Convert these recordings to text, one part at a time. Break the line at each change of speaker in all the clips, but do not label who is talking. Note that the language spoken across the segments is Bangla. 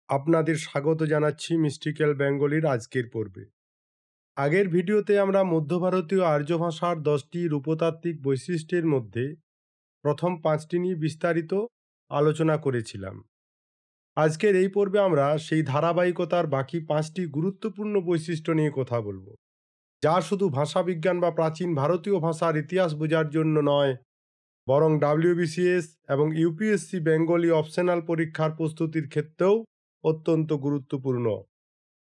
আপনাদের স্বাগত জানাচ্ছি মিস্টিক্যাল বেঙ্গলির আজকের পর্বে। আগের ভিডিওতে আমরা মধ্য ভারতীয় আর্য ভাষার 10টি রূপতাত্ত্বিক বৈশিষ্ট্যের মধ্যে প্রথম 5টি নিয়ে বিস্তারিত আলোচনা করেছিলাম। আজকের এই পর্বে আমরা সেই ধারাবাহিকতার বাকি 5টি গুরুত্বপূর্ণ বৈশিষ্ট্য নিয়ে কথা বলবো, যা শুধু ভাষাবিজ্ঞান বা প্রাচীন ভারতীয় ভাষার ইতিহাস বোঝার জন্য নয়, বরং WBCS এবং UPSC বেঙ্গলি অপশনাল পরীক্ষার প্রস্তুতির ক্ষেত্রেও অত্যন্ত গুরুত্বপূর্ণ।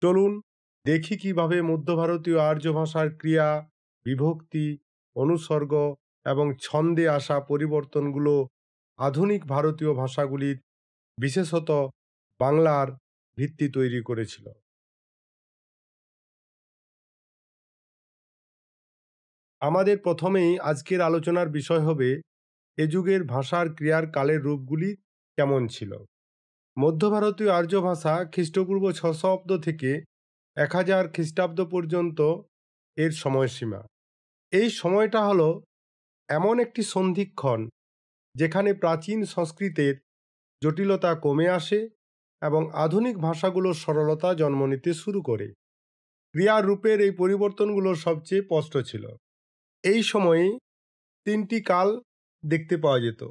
চলুন দেখি কিভাবে মধ্য ভারতীয় আর্য ভাষার ক্রিয়া, বিভক্তি, অনুসর্গ এবং ছন্দে আসা পরিবর্তনগুলো আধুনিক ভারতীয় ভাষাগুলির, বিশেষত বাংলার ভিত্তি তৈরি করেছিল। আমাদের প্রথমেই আজকের আলোচনার বিষয় হবে এ যুগের ভাষার ক্রিয়ার কালের রূপগুলি কেমন ছিল। মধ্য ভারতীয় আর্য ভাষা খ্রিস্টপূর্ব 600 অব্দ থেকে 1000 খ্রিস্টাব্দ পর্যন্ত এর সময়সীমা। এই সময়টা হলো এমন একটি সন্ধিক্ষণ যেখানে প্রাচীন সংস্কৃতের জটিলতা কমে আসে এবং আধুনিক ভাষাগুলোর সরলতা জন্ম নিতে শুরু করে। ক্রিয়ার রূপের এই পরিবর্তনগুলো সবচেয়ে স্পষ্ট ছিল। এই সময়ে 3টি কাল দেখতে পাওয়া যেত: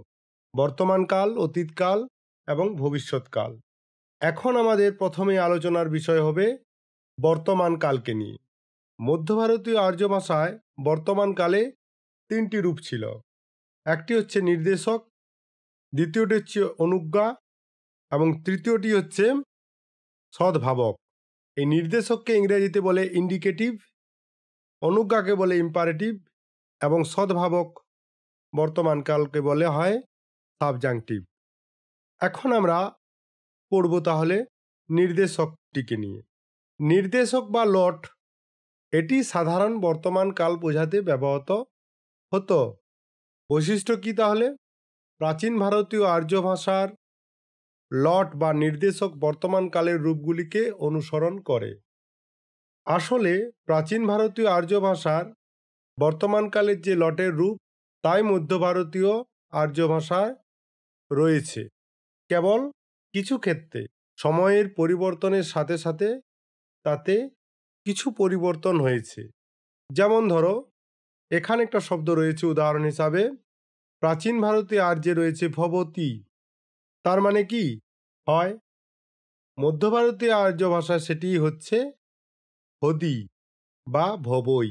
বর্তমানকাল, অতীতকাল এবং ভবিষ্যৎকাল। এখন আমাদের প্রথমে আলোচনার বিষয় হবে বর্তমানকালকে নিয়ে। মধ্য ভারতীয় আর্য ভাষায় বর্তমানকালে 3টি রূপ ছিল। একটি হচ্ছে নির্দেশক, দ্বিতীয়টি হচ্ছে অনুজ্ঞা এবং তৃতীয়টি হচ্ছে সদ্ভাবক। এই নির্দেশককে ইংরেজিতে বলে ইন্ডিকেটিভ, অনুজ্ঞাকে বলে ইম্পারেটিভ এবং সদ্ভাবক বর্তমানকালকে বলে হয় সাবজাংটিভ। এখন আমরা পড়ব তাহলে নির্দেশকটিকে নিয়ে। নির্দেশক বা লট, এটি সাধারণ বর্তমান কাল বোঝাতে ব্যবহৃত হতো। বৈশিষ্ট্য কি তাহলে? প্রাচীন ভারতীয় আর্য ভাষার লট বা নির্দেশক বর্তমান কালের রূপগুলিকে অনুসরণ করে। আসলে প্রাচীন ভারতীয় আর্য ভাষার বর্তমানকালের যে লটের রূপ, তাই মধ্য ভারতীয় আর্য ভাষায় রয়েছে। কেবল কিছু ক্ষেত্রে সময়ের পরিবর্তনের সাথে সাথে তাতে কিছু পরিবর্তন হয়েছে। যেমন ধরো, এখানে একটা শব্দ রয়েছে উদাহরণ হিসাবে, প্রাচীন ভারতীয় আর্যে রয়েছে ভবতী। তার মানে কি হয়? মধ্য ভারতীয় আর্য ভাষায় সেটি হচ্ছে হদি বা ভবই।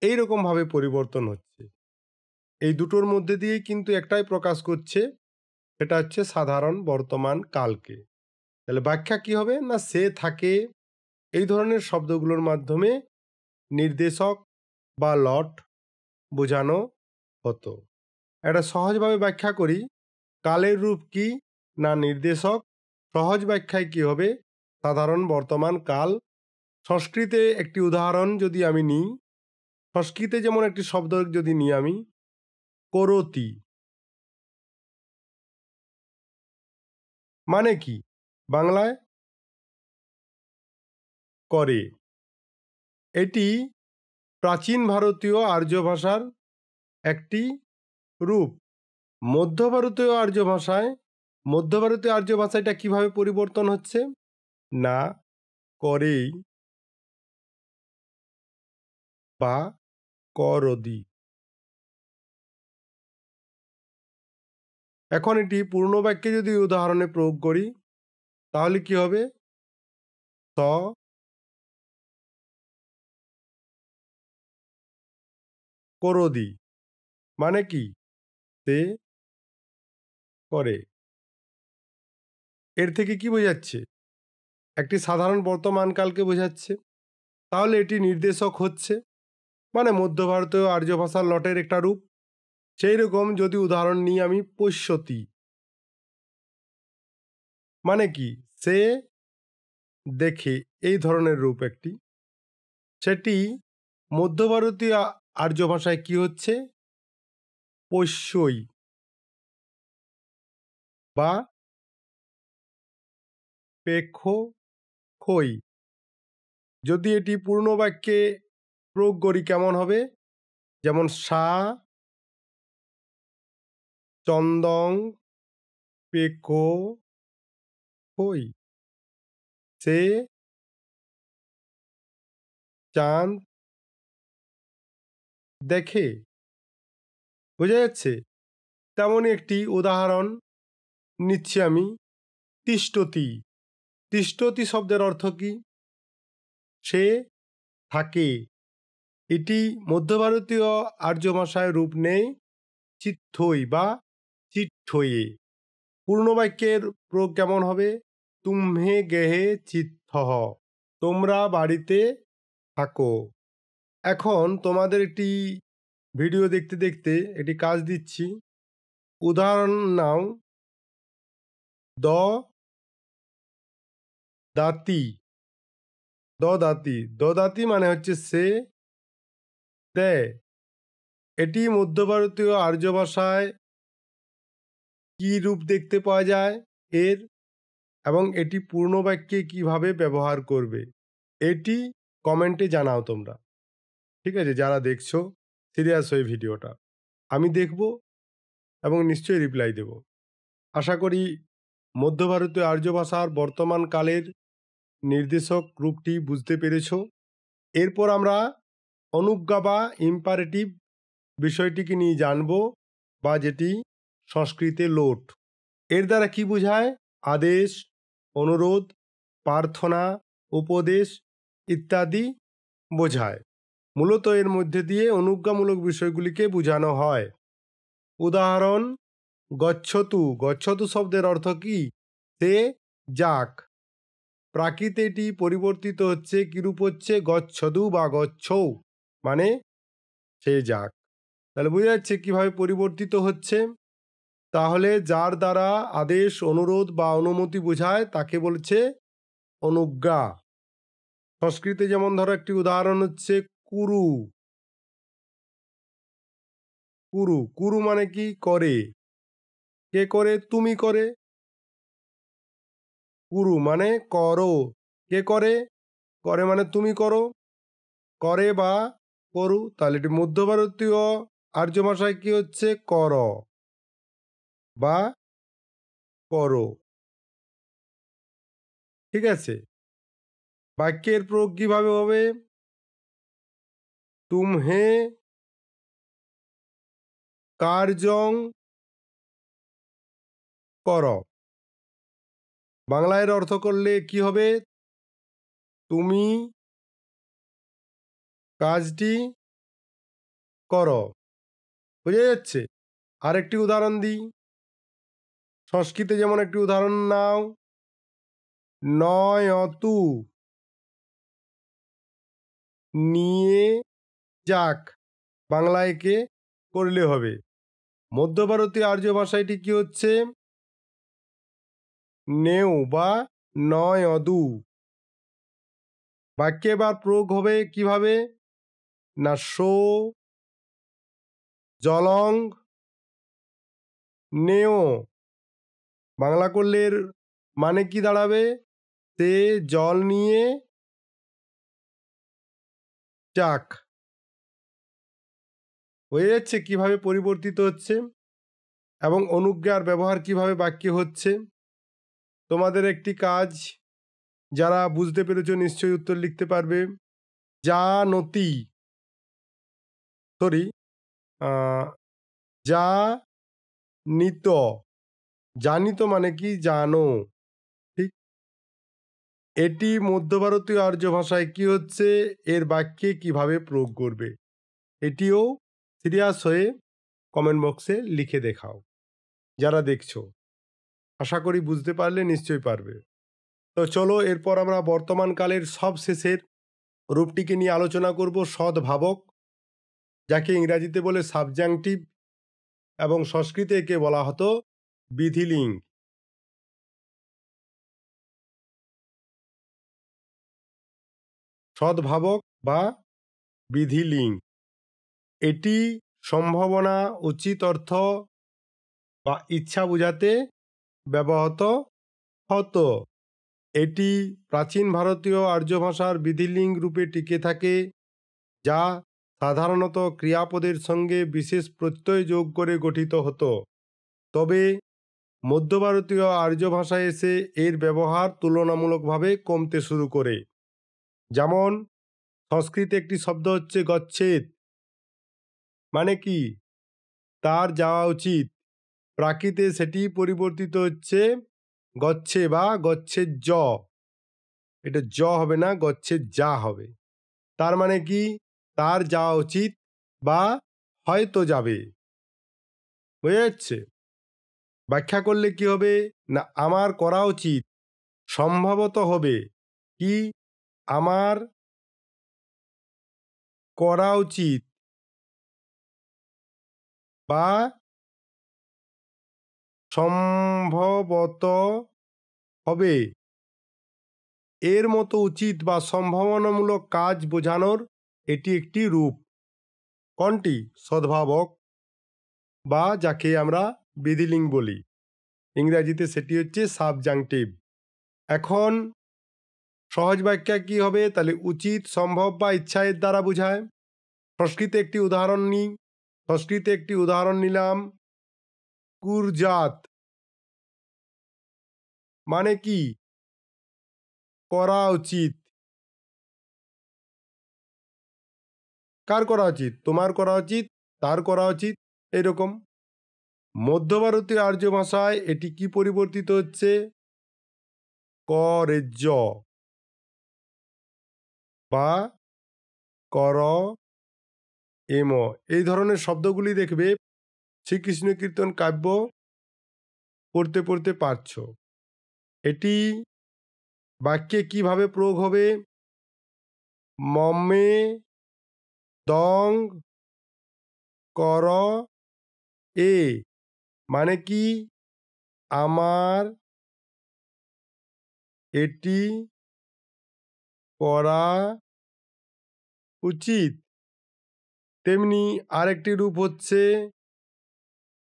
এইরকম ভাবে পরিবর্তন হচ্ছে। এই দুটোর মধ্যে দিয়েই কিন্তু একটাই প্রকাশ করছে, সেটা হচ্ছে সাধারণ বর্তমান কালকে। তাহলে ব্যাখ্যা কি হবে না, সে থাকে, এই ধরনের শব্দগুলোর মাধ্যমে নির্দেশক বা লট বোঝানো হতো। একটা সহজভাবে ব্যাখ্যা করি, কালের রূপ কি না নির্দেশক। সহজ ব্যাখ্যায় কি হবে? সাধারণ বর্তমান কাল। সংস্কৃতে একটি উদাহরণ যদি আমি নিই, সংস্কৃতে যেমন একটি শব্দ যদি নিই আমি, করতি, মানে কি? বাংলায় করে। এটি প্রাচীন ভারতীয় আর্য ভাষার একটি রূপ। মধ্য ভারতীয় আর্য ভাষায় এটা কিভাবে পরিবর্তন হচ্ছে না, করেই বা করদি। এখন এটি পূর্ণ বাক্যে যদি উদাহরণে প্রয়োগ করি, তাহলে কি হবে? স করদি, মানে কি? সে করে। এর থেকে কি বোঝাচ্ছে? একটি সাধারণ বর্তমানকালকে বোঝাচ্ছে। তাহলে এটি নির্দেশক হচ্ছে, মানে মধ্য ভারতীয় আর্য ভাষার লটের একটা রূপ। সেই রকম যদি উদাহরণ নিই আমি, পশ্যতি, মানে কি? সে দেখে, এই ধরনের রূপ একটি। সেটি মধ্য ভারতীয় আর্য ভাষায় কি হচ্ছে? পশ্যই বা পেক্ষই। যদি এটি পূর্ণ বাক্যে প্রয়োগ করি কেমন হবে? যেমন সা চন্দং পেক্ষই। সে চাঁদ দেখে। বোঝা যাচ্ছে? তেমনই একটি উদাহরণ নিচ্ছি আমি। তিষ্ঠতি। তিষ্ঠতি শব্দের অর্থ কি? সে থাকে। এটি মধ্য ভারতীয় আর্য ভাষায় রূপ নেয় চিত্থই বা চিট্ঠয়ে। পূর্ণ বাক্যের প্রয়োগ কেমন হবে? তুমহে গেহে চিত্থহ। তোমরা বাড়িতে থাকো। এখন তোমাদের একটি ভিডিও দেখতে দেখতে একটি কাজ দিচ্ছি। উদাহরণ নাও। দ দাতি। দদাতি মানে হচ্ছে সে দেয়। এটি মধ্য ভারতীয় আর্য ভাষায় কি রূপ দেখতে পাওয়া যায় এর, এবং এটি পূর্ণ বাক্যে কিভাবে ব্যবহার করবে এটি কমেন্টে জানাও তোমরা। ঠিক আছে? যারা দেখছো সিরিয়াস হয়ে ভিডিওটা, আমি দেখব এবং নিশ্চয়ই রিপ্লাই দেব। আশা করি মধ্য ভারতীয় আর্য ভাষার বর্তমান কালের নির্দেশক রূপটি বুঝতে পেরেছ। এরপর আমরা অনুজ্ঞা বা ইম্পারেটিভ বিষয়টিকে নিয়ে জানব, বা যেটি সংস্কৃতে লোট। এর দ্বারা কি বোঝায়? আদেশ, অনুরোধ, প্রার্থনা, উপদেশ ইত্যাদি বোঝায়। মূলত এর মধ্যে দিয়ে অনুজ্ঞামূলক বিষয়গুলিকে বোঝানো হয়। উদাহরণ, গচ্ছতু। গচ্ছতু শব্দের অর্থ কি? সে যাক। প্রাকৃতে এটি পরিবর্তিত হচ্ছে, কিরূপ হচ্ছে? গচ্ছদু বা গচ্ছৌ, মানে সে যাক। তাহলে বোঝা যাচ্ছে কিভাবে পরিবর্তিত হচ্ছে। তাহলে যার দ্বারা আদেশ, অনুরোধ বা অনুমতি বোঝায় তাকে বলছে অনুজ্ঞা। সংস্কৃতে যেমন ধরো একটি উদাহরণ হচ্ছে কুরু। কুরু, কুরু মানে কি? করে। কে করে? তুমি করে। কুরু মানে করো। কে করে? করে মানে তুমি করো। করে বা করু। তাহলে এটি মধ্য ভারতীয় আর্য ভাষায় কি হচ্ছে? কর বা করো। ঠিক আছে? বাক্যের প্রয়োগ কিভাবে হবে? তুমহে কার্যং কর। বাংলায় অর্থ করলে কি হবে? তুমি কাজটি করো। বোঝা যাচ্ছে? আরেকটি উদাহরণ দিই। সংস্কৃতে যেমন একটি উদাহরণ নাও। নয়তু, নিয়ে যাক। বাংলায় কে করলে হবে। মধ্য ভারতীয় আর্য ভাষাটি কি হচ্ছে? নেও বা নয়দু। বাক্যে বা প্রয়োগ হবে কিভাবে? না সো জলং নেও। বাংলা করলে এর মানে কি দাঁড়াবে? সে জল নিয়ে যাক। হয়ে যাচ্ছে কিভাবে পরিবর্তিত হচ্ছে, এবং অনুজ্ঞার ব্যবহার কিভাবে বাক্যে হচ্ছে। তোমাদের একটি কাজ, যারা বুঝতে পেরেছ নিশ্চয়ই উত্তর লিখতে পারবে। জানতি, সরি, যা নিত। জানিত মানে কি? জানো। ঠিক। এটি মধ্য ভারতীয় আর্য ভাষায় কি হচ্ছে, এর বাক্যে কিভাবে প্রয়োগ করবে এটিও সিরিয়াস হয়ে কমেন্ট বক্সে লিখে দেখাও যারা দেখছো। আশা করি বুঝতে পারলে নিশ্চয়ই পারবে। তো চলো এরপর আমরা বর্তমান কালের সব শেষের রূপটিকে নিয়ে আলোচনা করব, সদ্ভাবক, যাকে ইংরাজিতে বলে সাবজাংটিভ, এবং সংস্কৃতে একে বলা হতো বিধিলিঙ্গ। সদ্ভাবক বা বিধিলিঙ্গ, এটি সম্ভাবনা, উচিত অর্থ বা ইচ্ছা বোঝাতে ব্যবহৃত হতো। এটি প্রাচীন ভারতীয় আর্য ভাষার বিধিলিঙ্গ রূপে টিকে থাকে, যা সাধারণত ক্রিয়াপদের সঙ্গে বিশেষ প্রত্যয় যোগ করে গঠিত হতো। তবে মধ্য ভারতীয় আর্য ভাষায় এসে এর ব্যবহার তুলনামূলকভাবে কমতে শুরু করে। যেমন সংস্কৃতে একটি শব্দ হচ্ছে গচ্ছেদ, মানে কি তার যাওয়া উচিত। প্রাকৃতে সেটি পরিবর্তিত হচ্ছে গচ্ছে বা গচ্ছের জ, এটা জ হবে না, গচ্ছের যা হবে। তার মানে কি তার যাওয়া উচিত বা হয়তো যাবে। বোঝা যাচ্ছে? ব্যাখ্যা করলে কি হবে না আমার করা উচিত সম্ভবত হবে কি আমার করা উচিত বা সম্ভবত হবে, এর মতো উচিত বা সম্ভাবনামূলক কাজ বোঝানোর এটি একটি রূপ। কোনটি? সদ্ভাবক, বা যাকে আমরা বিধিলিঙ্গ বলি, ইংরাজিতে সেটি হচ্ছে সাবজাংটিভ। এখন সহজ ব্যাখ্যা কি হবে? তাহলে উচিত, সম্ভব বা ইচ্ছা এর দ্বারা বোঝায়। সংস্কৃতে একটি উদাহরণ নিই। সংস্কৃতে একটি উদাহরণ নিলাম, কুরজাত, মানে কি করা উচিত। কার করা উচিত? তোমার করা উচিত, তার করা উচিত, এরকম। মধ্য ভারতীয় আর্য ভাষায় এটি কি পরিবর্তিত হচ্ছে? করেজ্য বা কর এম, এই ধরনের শব্দগুলি দেখবে শ্রীকৃষ্ণ কীর্তন কাব্য পড়তে পড়তে পারছ। এটি বাক্যে কিভাবে প্রয়োগ হবে? মমে দং কর এ, মানে কি আমার এটি করা উচিত। তেমনি আরেকটি রূপ হচ্ছে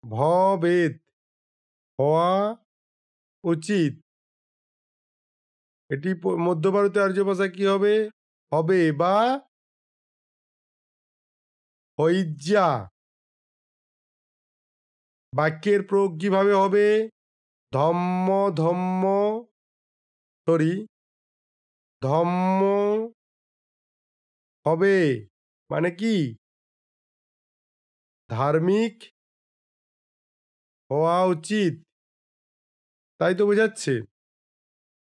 ভবেত, হওয়া উচিত। এটি মধ্য ভারতীয় আর্য ভাষায় কি হবে? হবে বা হইজ্যা। বাক্যের প্রয়োগ কিভাবে হবে? ধম্ম ধম্ম সরি ধম্ম হবে, মানে কি ধার্মিক হওয়া উচিত। তাই তো বোঝাচ্ছে?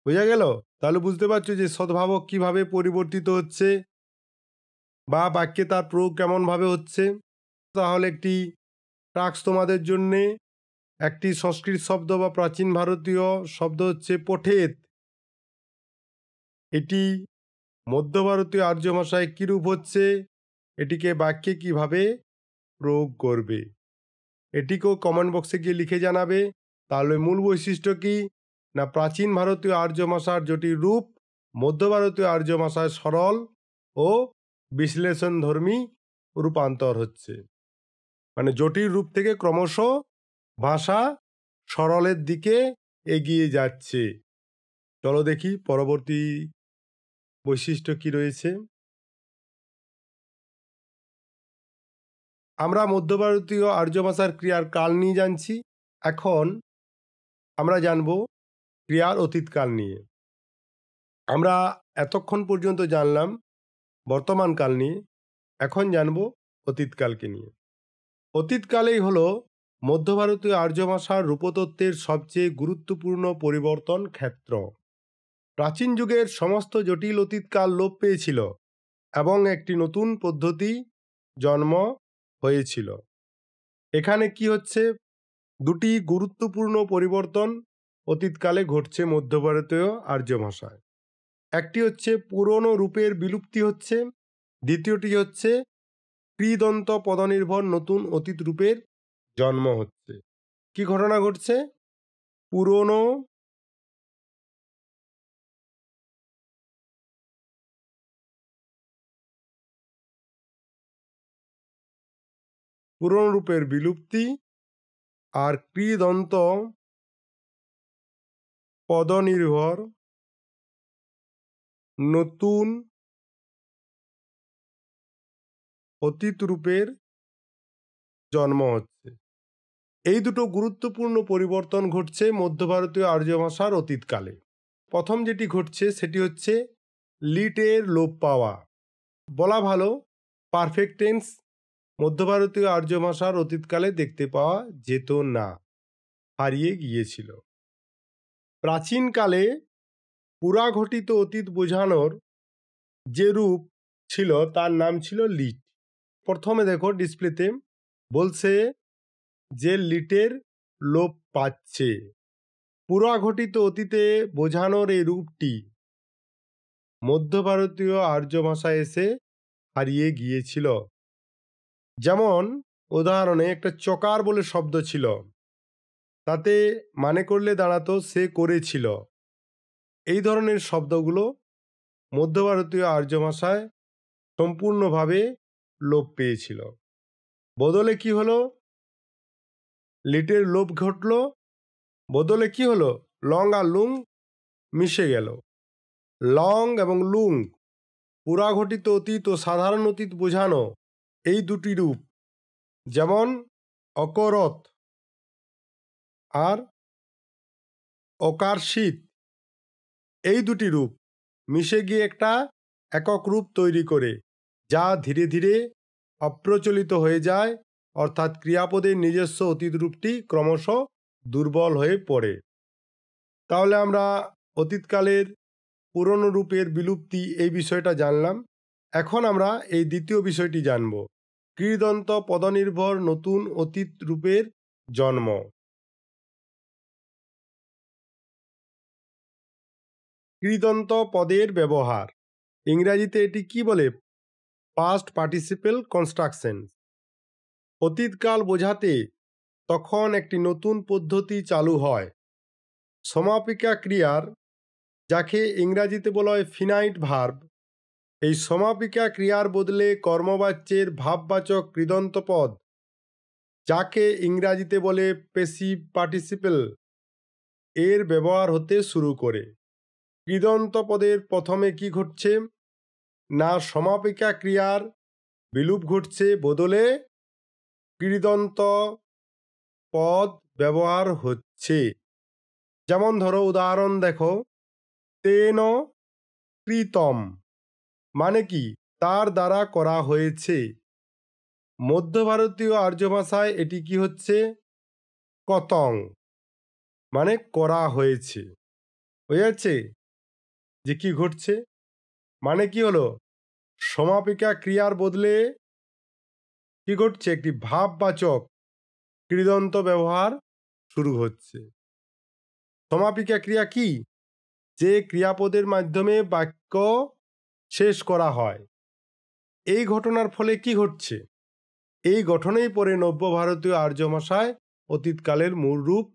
বোঝা গেল? তাহলে বুঝতে পারছো যে সদ্ভাবক কিভাবে পরিবর্তিত হচ্ছে বা বাক্যে তার প্রয়োগ কেমন ভাবে হচ্ছে। তাহলে একটি টাস্ক তোমাদের জন্যে, একটি সংস্কৃত শব্দ বা প্রাচীন ভারতীয় শব্দ হচ্ছে পঠেত। এটি মধ্য ভারতীয় আর্য ভাষায় কিরূপ হচ্ছে, এটিকে বাক্যে কিভাবে প্রয়োগ করবে, এটিকেও কমেন্ট বক্সে গিয়ে লিখে জানাবে। তাহলে মূল বৈশিষ্ট্য কি না প্রাচীন ভারতীয় আর্য ভাষার জটিল রূপ মধ্য ভারতীয় আর্য ভাষায় সরল ও বিশ্লেষণধর্মী রূপান্তর হচ্ছে। মানে জটিল রূপ থেকে ক্রমশ ভাষা সরলের দিকে এগিয়ে যাচ্ছে। চলো দেখি পরবর্তী বৈশিষ্ট্য কি রয়েছে। আমরা মধ্য ভারতীয় আর্য ভাষার ক্রিয়ার কাল নিয়ে জানছি। এখন আমরা জানব ক্রিয়ার অতীতকাল নিয়ে। আমরা এতক্ষণ পর্যন্ত জানলাম বর্তমান কাল নিয়ে, এখন জানব অতীতকালকে নিয়ে। অতীতকালেই হলো মধ্য ভারতীয় আর্য ভাষার রূপতত্ত্বের সবচেয়ে গুরুত্বপূর্ণ পরিবর্তন ক্ষেত্র। প্রাচীন যুগের সমস্ত জটিল অতীতকাল লোপ পেয়েছিল এবং একটি নতুন পদ্ধতি জন্ম হয়েছিল। এখানে কি হচ্ছে? দুটি গুরুত্বপূর্ণ পরিবর্তন অতীতকালে ঘটছে মধ্য ভারতীয় আর্য ভাষায়। একটি হচ্ছে পুরনো রূপের বিলুপ্তি হচ্ছে, দ্বিতীয়টি হচ্ছে কৃদন্ত পদনির্ভর নতুন অতীত রূপের জন্ম হচ্ছে। কি ঘটনা ঘটছে? পুরনো রূপের বিলুপ্তি আর কৃদন্ত পদনির্ভর নতুন অতীত রূপের জন্ম হচ্ছে। এই দুটো গুরুত্বপূর্ণ পরিবর্তন ঘটছে মধ্য ভারতীয় আর্য ভাষার অতীতকালে। প্রথম যেটি ঘটছে সেটি হচ্ছে লিটের লোপ পাওয়া। বলা ভালো, পারফেক্ট টেন্স মধ্য ভারতীয় আর্য ভাষার অতীতকালে দেখতে পাওয়া যেত না, হারিয়ে গিয়েছিল। প্রাচীনকালে পুরাঘটিত অতীত বোঝানোর যে রূপ ছিল তার নাম ছিল লিট। প্রথমে দেখো ডিসপ্লেতে বলছে যে লিটের লোপ পাচ্ছে। পুরাঘটিত অতীতে বোঝানোর এই রূপটি মধ্য ভারতীয় আর্য ভাষায় এসে হারিয়ে গিয়েছিল। যেমন উদাহরণে একটা চকার বলে শব্দ ছিল, তাতে মানে করলে দাঁড়াতো সে করেছিল। এই ধরনের শব্দগুলো মধ্য ভারতীয় আর্য ভাষায় সম্পূর্ণভাবে লোপ পেয়েছিল। বদলে কি হলো? লিটের লোপ ঘটল, বদলে কি হলো? লং আর লুং মিশে গেল। লং এবং লুং পুরাঘটিত অতীত ও সাধারণ অতীত বোঝানো এই দুটি রূপ, যেমন অকরত আর অকার্ষিত, এই দুটি রূপ মিশে গিয়ে একটা একক রূপ তৈরি করে, যা ধীরে ধীরে অপ্রচলিত হয়ে যায়, অর্থাৎ ক্রিয়াপদের নিজস্ব অতীত রূপটি ক্রমশ দুর্বল হয়ে পড়ে। তাহলে আমরা অতীতকালের পুরনো রূপের বিলুপ্তি এই বিষয়টা জানলাম। এখন আমরা এই দ্বিতীয় বিষয়টি জানব, কৃদন্ত পদনির্ভর নতুন অতীত রূপের জন্ম। কৃদন্ত পদের ব্যবহার, ইংরাজিতে এটি কি বলে? Past participle construction. অতীতকাল বোঝাতে তখন একটি নতুন পদ্ধতি চালু হয়, সমাপিকা ক্রিয়ার, যাকে ইংরাজিতে বলা হয় ফিনাইট ভার্ব। এই সমাপিকা ক্রিয়ার বদলে কর্মবাচ্যের ভাববাচক কৃদন্ত পদ, যাকে ইংরাজিতে বলে প্যাসিভ পার্টিসিপেল, এর ব্যবহার হতে শুরু করে। কৃদন্ত পদের প্রথমে কি ঘটছে না, সমাপিকা ক্রিয়ার বিলুপ ঘটছে, বদলে কৃদন্ত পদ ব্যবহার হচ্ছে। যেমন ধরো উদাহরণ দেখো, তেন কৃতম মানে কি? তার দ্বারা করা হয়েছে। মধ্য ভারতীয় আর্য ভাষায় এটি কি হচ্ছে? কতং মানে করা হয়েছে। বুঝাচ্ছে যে কি ঘটছে? মানে কি হলো? সমাপিকা ক্রিয়ার বদলে কি ঘটছে? একটি ভাববাচক কৃদন্ত ব্যবহার শুরু হচ্ছে। সমাপিকা ক্রিয়া কি? যে ক্রিয়াপদের মাধ্যমে বাক্য শেষ করা হয়। এই ঘটনার ফলে কি ঘটছে? এই গঠনেই পরে নব্য ভারতীয় আর্য ভাষায় অতীতকালের মূল রূপ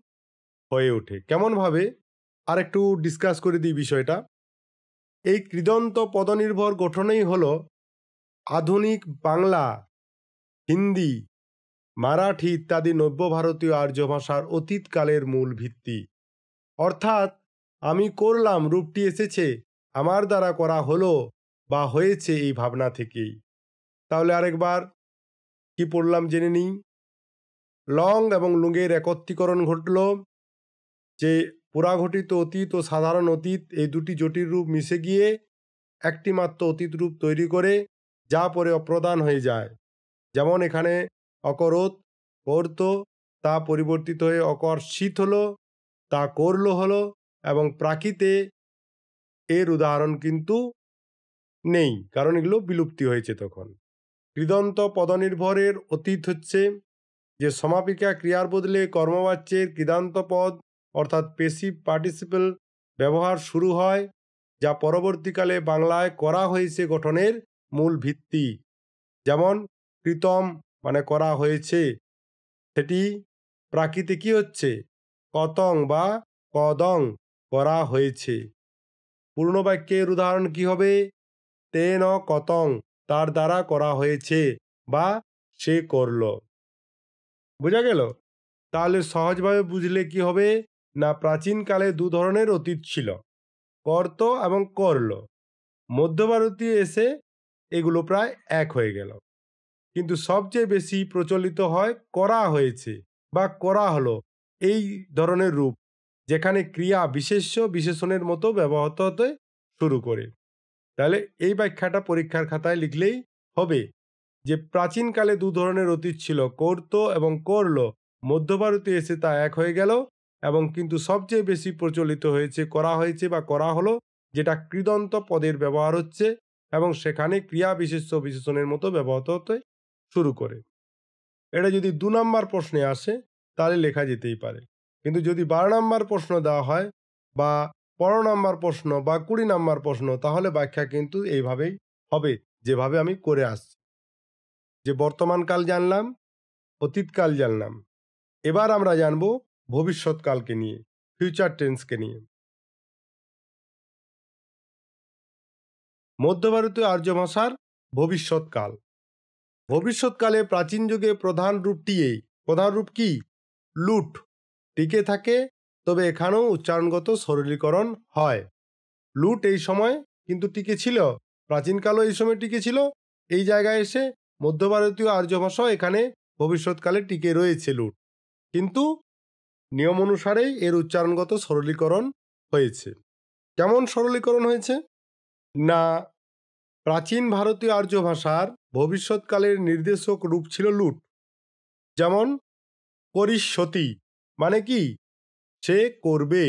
হয়ে ওঠে। কেমনভাবে? আর একটু ডিসকাস করে দিই বিষয়টা। এই কৃদন্ত পদনির্ভর গঠনেই হলো আধুনিক বাংলা, হিন্দি, মারাঠি ইত্যাদি নব্য ভারতীয় আর্য ভাষার অতীতকালের মূল ভিত্তি। অর্থাৎ আমি করলাম রূপটি এসেছে আমার দ্বারা করা হলো বা হয়েছে এই ভাবনা থেকেই। তাহলে আরেকবার কি পড়লাম জেনে নিই। লং এবং লুঙ্গের একত্রীকরণ ঘটল, যে পুরাঘটিত অতীত ও সাধারণ অতীত এই দুটি জটিল রূপ মিশে গিয়ে একটি মাত্র অতীত রূপ তৈরি করে, যা পরে অপ্রধান হয়ে যায়। যেমন এখানে অকরত করত, তা পরিবর্তিত হয়ে অকর্ষিত হলো, তা করল হলো, এবং প্রাকৃতে এর উদাহরণ কিন্তু নেই, কারণ এগুলো বিলুপ্তি হয়েছে তখন। কৃদন্ত পদনির্ভরের অতীত হচ্ছে যে সমাপিকা ক্রিয়ার বদলে কর্মবাচ্যের কৃদান্ত পদ অর্থাৎ পেসিভ পার্টিসিপেল ব্যবহার শুরু হয়, যা পরবর্তীকালে বাংলায় করা হয়েছে গঠনের মূল ভিত্তি। যেমন কৃতম মানে করা হয়েছে, সেটি প্রাকৃতে কি হচ্ছে? কতং বা কদং করা হয়েছে। পূর্ণ বাক্যের উদাহরণ কি হবে? তেন কতং তার দ্বারা করা হয়েছে বা সে করল। বোঝা গেল? তাহলে সহজভাবে বুঝলে কি হবে না, প্রাচীনকালে দু ধরনের অতীত ছিল, কর্ত এবং করল। মধ্য ভারতীয় এসে এগুলো প্রায় এক হয়ে গেল, কিন্তু সবচেয়ে বেশি প্রচলিত হয় করা হয়েছে বা করা হলো এই ধরনের রূপ, যেখানে ক্রিয়া বিশেষ্য বিশেষণের মতো ব্যবহৃত হতে শুরু করে। তাহলে এই ব্যাখ্যাটা পরীক্ষার খাতায় লিখলেই হবে যে প্রাচীনকালে দু ধরনের অতীত ছিল, করতো এবং করলো। মধ্য ভারতে এসে তা এক হয়ে গেল, এবং কিন্তু সবচেয়ে বেশি প্রচলিত হয়েছে করা হয়েছে বা করা হলো, যেটা কৃদন্ত পদের ব্যবহার হচ্ছে এবং সেখানে ক্রিয়া বিশেষ্য বিশেষণের মতো ব্যবহৃত হতে শুরু করে। এটা যদি ২ নম্বর প্রশ্নে আসে তাহলে লেখা যেতেই পারে, কিন্তু যদি ১২ নম্বর প্রশ্ন দেওয়া হয় বা ১৫ নম্বর প্রশ্ন বা ২০ নম্বর প্রশ্ন, তাহলে ব্যাখ্যা কিন্তু এইভাবেই হবে যেভাবে আমি করে আসছি। যে বর্তমানকাল জানলাম, অতীতকাল জানলাম, এবার আমরা জানব ভবিষ্যৎকালকে নিয়ে, ফিউচার টেন্সকে নিয়ে। মধ্য ভারতীয় আর্য ভাষার ভবিষ্যৎকাল। ভবিষ্যৎকালে প্রাচীন যুগে প্রধান রূপটি এই, প্রধান রূপ কি? লুট টিকে থাকে, তবে এখানেও উচ্চারণগত সরলীকরণ হয়। লুট এই সময় কিন্তু টিকে ছিল, প্রাচীনকালও এই সময় টিকে ছিল, এই জায়গায় এসে মধ্য ভারতীয় আর্য ভাষাও এখানে ভবিষ্যৎকালে টিকে রয়েছে লুট, কিন্তু নিয়ম অনুসারেই এর উচ্চারণগত সরলীকরণ হয়েছে। কেমন সরলীকরণ হয়েছে? না, প্রাচীন ভারতীয় আর্য ভাষার ভবিষ্যৎকালের নির্দেশক রূপ ছিল লুট। যেমন করিষ্যতি মানে কি? সে করবে।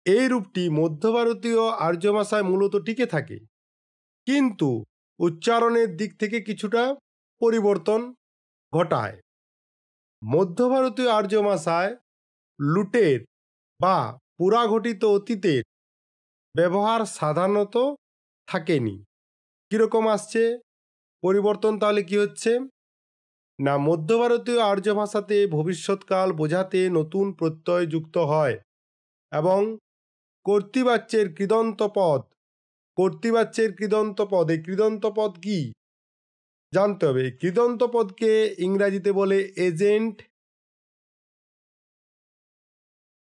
এই রূপটি মধ্য ভারতীয় আর্য ভাষায় মূলত টিকে থাকে, কিন্তু উচ্চারণের দিক থেকে কিছুটা পরিবর্তন ঘটায়। মধ্য ভারতীয় আর্য ভাষায় লুটের বা পুরাঘটিত অতীতের ব্যবহার সাধারণত থাকেনি। কিরকম আসছে পরিবর্তন? তাহলে কি হচ্ছে না, মধ্য ভারতীয় আর্য ভাষাতে ভবিষ্যৎকাল বোঝাতে নতুন প্রত্যয় যুক্ত হয় এবং কর্তৃবাচ্যের কৃদন্ত পদ, কর্তৃবাচ্যের কৃদন্ত পদ, এই কৃদন্ত পদ কি জানতে হবে। কৃদন্ত পদকে ইংরাজিতে বলে এজেন্ট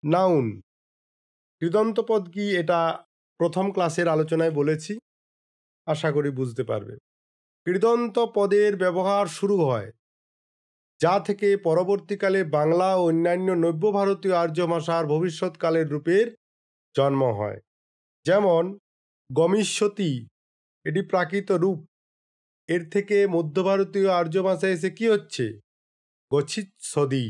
নাউন। কৃদন্ত পদ কি এটা প্রথম ক্লাসের আলোচনায় বলেছি, আশা করি বুঝতে পারবে। কৃদন্ত পদের ব্যবহার শুরু হয় যা থেকে পরবর্তীকালে বাংলা ও অন্যান্য নব্য ভারতীয় আর্য ভাষার ভবিষ্যৎকালের রূপের জন্ম হয়। যেমন গমিষ্যতি, এটি প্রাকৃত রূপ, এর থেকে মধ্য ভারতীয় আর্য ভাষায় এসে কি হচ্ছে? গচ্ছিৎসদি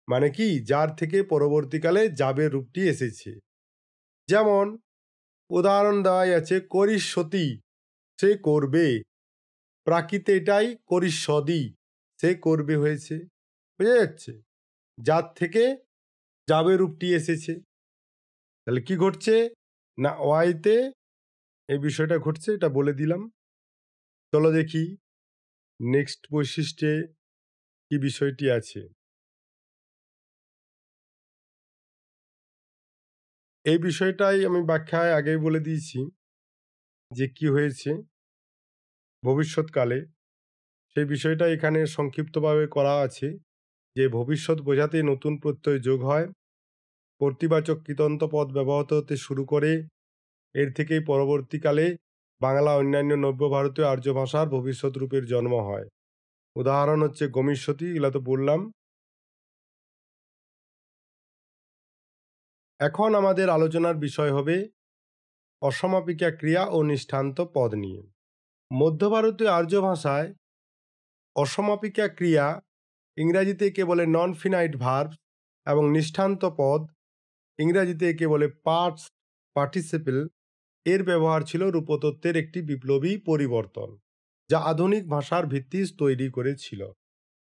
মানে কি? যার থেকে পরবর্তীকালে যাবে রূপটি এসেছে। যেমন উদাহরণ দেওয়াই আছে, করিষ্যতি সে করবে, প্রাকৃত এটাই করিষ্যদি সে করবে হয়েছে। বুঝা যাচ্ছে? যার থেকে যাবে রূপটি এসেছে। তাহলে কি ঘটছে না, ওয়াইতে এই বিষয়টা ঘটছে, এটা বলে দিলাম। চলো দেখি নেক্সট বৈশিষ্ট্যে কি বিষয়টি আছে। এই বিষয়টাই আমি ব্যাখ্যায় আগেই বলে দিয়েছি যে কি হয়েছে ভবিষ্যৎকালে, সেই বিষয়টা এখানে সংক্ষিপ্তভাবে করা আছে যে ভবিষ্যৎ বোঝাতে নতুন প্রত্যয় যোগ হয়, কর্তৃবাচক কৃতন্ত পদ ব্যবহৃত হতে শুরু করে, এর থেকেই পরবর্তীকালে বাংলা অন্যান্য নব্য ভারতীয় আর্য ভাষার ভবিষ্যৎ রূপের জন্ম হয়। উদাহরণ হচ্ছে গমিষ্যতি, এগুলা তো বললাম। এখন আমাদের আলোচনার বিষয় হবে অসমাপিকা ক্রিয়া ও নিষ্ঠান্ত পদ নিয়ে। মধ্য ভারতীয় আর্য ভাষায় অসমাপিকা ক্রিয়া, ইংরাজিতে একে বলে নন ফিনাইট ভার্ব, এবং নিষ্ঠান্ত পদ, ইংরাজিতে একে বলে পাস্ট পার্টিসিপল, এর ব্যবহার ছিল রূপতত্ত্বের একটি বিপ্লবী পরিবর্তন যা আধুনিক ভাষার ভিত্তি তৈরি করেছিল।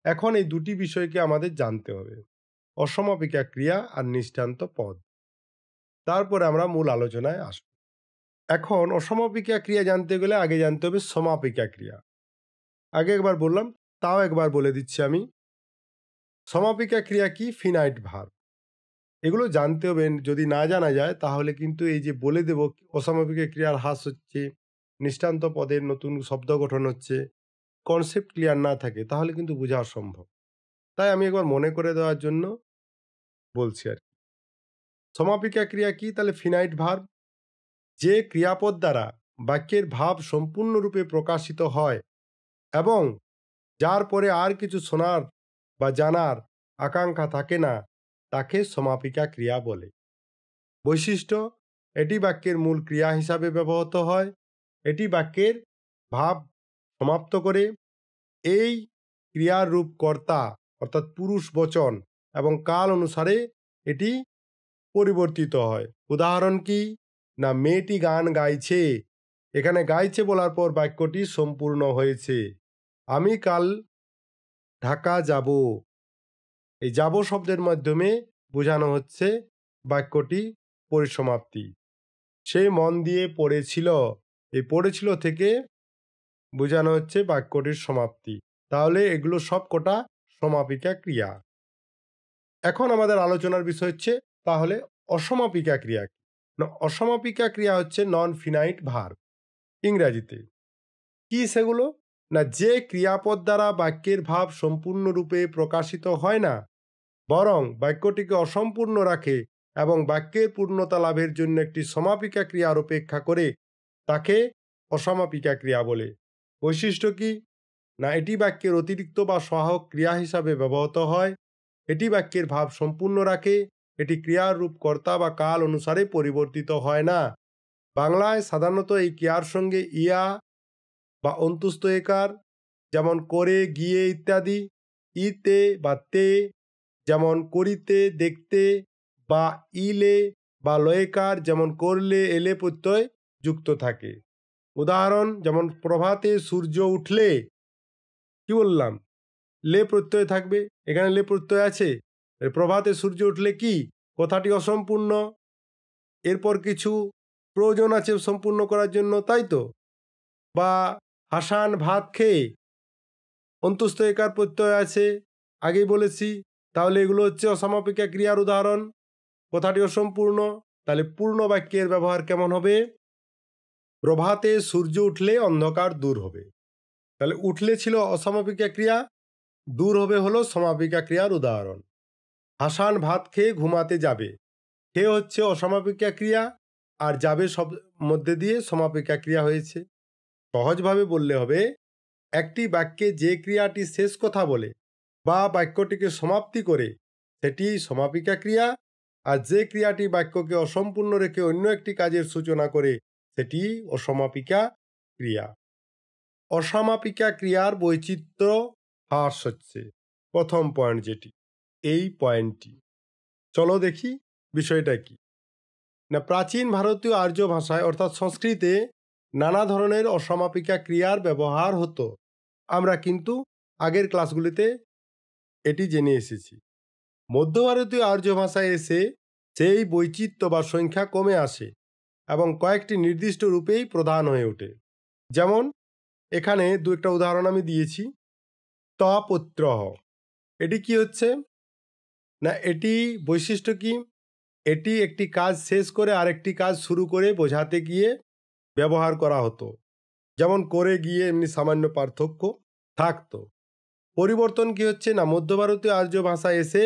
এখন এই দুটি বিষয়কে আমাদের জানতে হবে, অসমাপিকা ক্রিয়া আর নিষ্ঠান্ত পদ। তারপরে আমরা মূল আলোচনায় আসব। এখন অসমাপিকা ক্রিয়া জানতে গেলে আগে জানতে হবে সমাপিকা ক্রিয়া। আগে একবার বললাম, তাও একবার বলে দিচ্ছি আমি। সমাপিকা ক্রিয়া কি? Finite verb. এগুলো জানতে হবে, যদি না জানা যায় তাহলে কিন্তু এই যে বলে দেব অসমাপিকা ক্রিয়ার হ্রাস হচ্ছে, নিষ্ঠান্ত পদের নতুন শব্দ গঠন হচ্ছে, কনসেপ্ট ক্লিয়ার না থাকে তাহলে কিন্তু বোঝা অসম্ভব। তাই আমি একবার মনে করে দেওয়ার জন্য বলছি আর কি। সমাপিকা ক্রিয়া কি? তাহলে ফিনাইট ভার্ব, যে ক্রিয়াপদ দ্বারা বাক্যের ভাব সম্পূর্ণরূপে প্রকাশিত হয় এবং যার পরে আর কিছু শোনার বা জানার আকাঙ্ক্ষা থাকে না, তাকে সমাপিকা ক্রিয়া বলে। বৈশিষ্ট্য: এটি বাক্যের মূল ক্রিয়া হিসাবে ব্যবহৃত হয়। এটি বাক্যের ভাব সমাপ্ত করে। এই ক্রিয়ার রূপ কর্তা অর্থাৎ পুরুষ বচন এবং কাল অনুসারে এটি পরিবর্তিত হয়। উদাহরণ কি? না, মেয়েটি গান গাইছে। এখানে গাইছে বলার পর বাক্যটি সম্পূর্ণ হয়েছে। আমি কাল ঢাকা যাব। এই যাব শব্দের মাধ্যমে বোঝানো হচ্ছে বাক্যটি পরিসমাপ্তি। সে মন দিয়ে পড়েছিল। এই পড়েছিল থেকে বোঝানো হচ্ছে বাক্যটির সমাপ্তি। তাহলে এগুলো সব কটা সমাপিকা ক্রিয়া। এখন আমাদের আলোচনার বিষয় হচ্ছে তাহলে অসমাপিকা ক্রিয়া কি? না, অসমাপিকা ক্রিয়া হচ্ছে নন ফিনাইট ভার্ব। ইংরাজিতে কি সেগুলো? না, যে ক্রিয়াপদ দ্বারা বাক্যের ভাব সম্পূর্ণরূপে প্রকাশিত হয় না, বরং বাক্যটিকে অসম্পূর্ণ রাখে এবং বাক্যের পূর্ণতা লাভের জন্য একটি সমাপিকা ক্রিয়ার অপেক্ষা করে, তাকে অসমাপিকা ক্রিয়া বলে। বৈশিষ্ট্য কি? না, এটি বাক্যের অতিরিক্ত বা সহায়ক ক্রিয়া হিসাবে ব্যবহৃত হয়। এটি বাক্যের ভাব সম্পূর্ণ রাখে। এটি ক্রিয়ার রূপ কর্তা বা কাল অনুসারে পরিবর্তিত হয় না। বাংলায় সাধারণত এই ক্রিয়ার সঙ্গে ইয়া বা অন্তুস্থ একার যেমন করে, গিয়ে ইত্যাদি, ইতে বা তে যেমন করিতে, দেখতে, বা ইলে বা লয়কার যেমন করলে, এলে প্রত্যয় যুক্ত থাকে। উদাহরণ যেমন প্রভাতে সূর্য উঠলে, কি বললাম? লে প্রত্যয় থাকবে। এখানে লে প্রত্যয় আছে। প্রভাতে সূর্য উঠলে কি? কথাটি অসম্পূর্ণ। এরপর কিছু প্রয়োজন আছে সম্পূর্ণ করার জন্য, তাই তো? বা হাসান ভাত খেয়ে, অন্তুস্থ একার প্রত্যয় আছে, আগেই বলেছি। তাহলে এগুলো হচ্ছে অসমাপিকা ক্রিয়ার উদাহরণ। কথাটি অসম্পূর্ণ। তাহলে পূর্ণ বাক্যের ব্যবহার কেমন হবে? প্রভাতে সূর্য উঠলে অন্ধকার দূর হবে। তাহলে উঠলে ছিল অসমাপিকা ক্রিয়া, দূর হবে হলো সমাপিকা ক্রিয়ার উদাহরণ। হাসান ভাত খেয়ে ঘুমাতে যাবে। খেয়ে হচ্ছে অসমাপিকা ক্রিয়া, আর যাবে সব মধ্যে দিয়ে সমাপিকা ক্রিয়া হয়েছে। সহজভাবে বললে হবে, একটি বাক্যে যে ক্রিয়াটি শেষ কথা বলে বা বাক্যটিকে সমাপ্তি করে সেটি সমাপিকা ক্রিয়া, আর যে ক্রিয়াটি বাক্যকে অসম্পূর্ণ রেখে অন্য একটি কাজের সূচনা করে সেটি অসমাপিকা ক্রিয়া। অসমাপিকা ক্রিয়ার বৈচিত্র্য হ্রাস হচ্ছে প্রথম পয়েন্ট, যেটি এই পয়েন্টটি। চলো দেখি বিষয়টা কি। না, প্রাচীন ভারতীয় আর্য ভাষায় অর্থাৎ সংস্কৃতে নানা ধরনের অসমাপিকা ক্রিয়ার ব্যবহার হতো। আমরা কিন্তু আগের ক্লাসগুলিতে এটি জেনে এসেছি। মধ্য ভারতীয় আর্য ভাষায় এসে সেই বৈচিত্র্য বা সংখ্যা কমে আসে এবং কয়েকটি নির্দিষ্ট রূপেই প্রধান হয়ে ওঠে। যেমন এখানে দু একটা উদাহরণ আমি দিয়েছি। তপত্রহ, এটি কি হচ্ছে? না, এটি বৈশিষ্ট্য কি? এটি একটি কাজ শেষ করে আরেকটি কাজ শুরু করে বোঝাতে গিয়ে ব্যবহার করা হতো। যেমন করে, গিয়ে এমনি সামান্য পার্থক্য থাকতো। পরিবর্তন কি হচ্ছে? না, মধ্য ভারতীয় আর্য ভাষায় এসে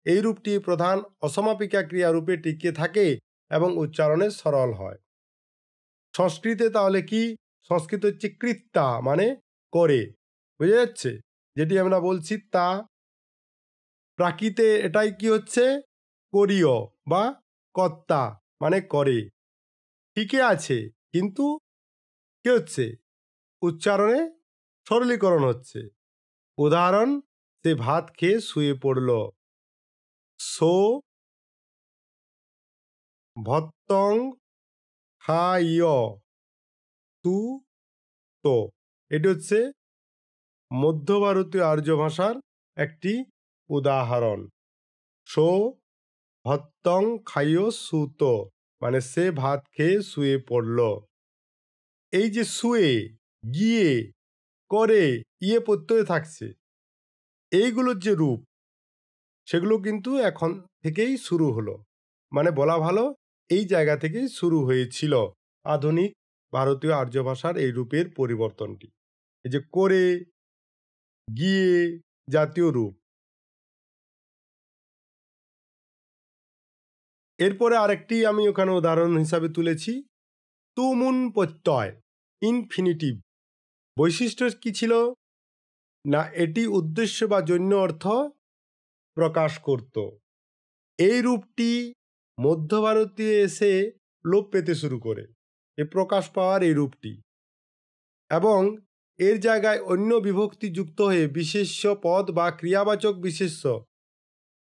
এই রূপটি প্রধান অসমাপিকা ক্রিয়া রূপে টিকে থাকে এবং উচ্চারণে সরল হয়। সংস্কৃতে তাহলে কি? সংস্কৃত হচ্ছে কৃত্তা, মানে করে, বুঝা যাচ্ছে? যেটি আমরা বলছি তা। প্রাকৃতে এটাই কি হচ্ছে? করিও বা কর্তা, মানে করে। ঠিকই আছে, কিন্তু কি হচ্ছে? উচ্চারণে সরলীকরণ হচ্ছে। উদাহরণ, সে ভাত খেয়ে শুয়ে পড়ল। সো ভত্তং খাইয় তু তো। এটি হচ্ছে মধ্য ভারতীয় আর্য ভাষার একটি উদাহরণ। সো ভত্তং খাইয় সুত, মানে সে ভাত খেয়ে শুয়ে পড়ল। এই যে শুয়ে, গিয়ে, করে, ইয়ে প্রত্যয় থাকছে, এইগুলোর যে রূপ সেগুলো কিন্তু এখন থেকেই শুরু হলো। মানে বলা ভালো, এই জায়গা থেকেই শুরু হয়েছিল আধুনিক ভারতীয় আর্য ভাষার এই রূপের পরিবর্তনটি। এই যে করে, গিয়ে জাতীয় রূপ। এরপরে আরেকটি আমি ওখানে উদাহরণ হিসাবে তুলেছি, তুমুন প্রত্যয়, ইনফিনিটিভ। বৈশিষ্ট্য কি ছিল? না, এটি উদ্দেশ্য বা জন্য অর্থ প্রকাশ করত। এই রূপটি মধ্য ভারতীয় এসে লোপ পেতে শুরু করে, এ প্রকাশ পাওয়ার এই রূপটি, এবং এর জায়গায় অন্য বিভক্তি যুক্ত হয়ে বিশেষ্য পদ বা ক্রিয়াবাচক বিশেষ্য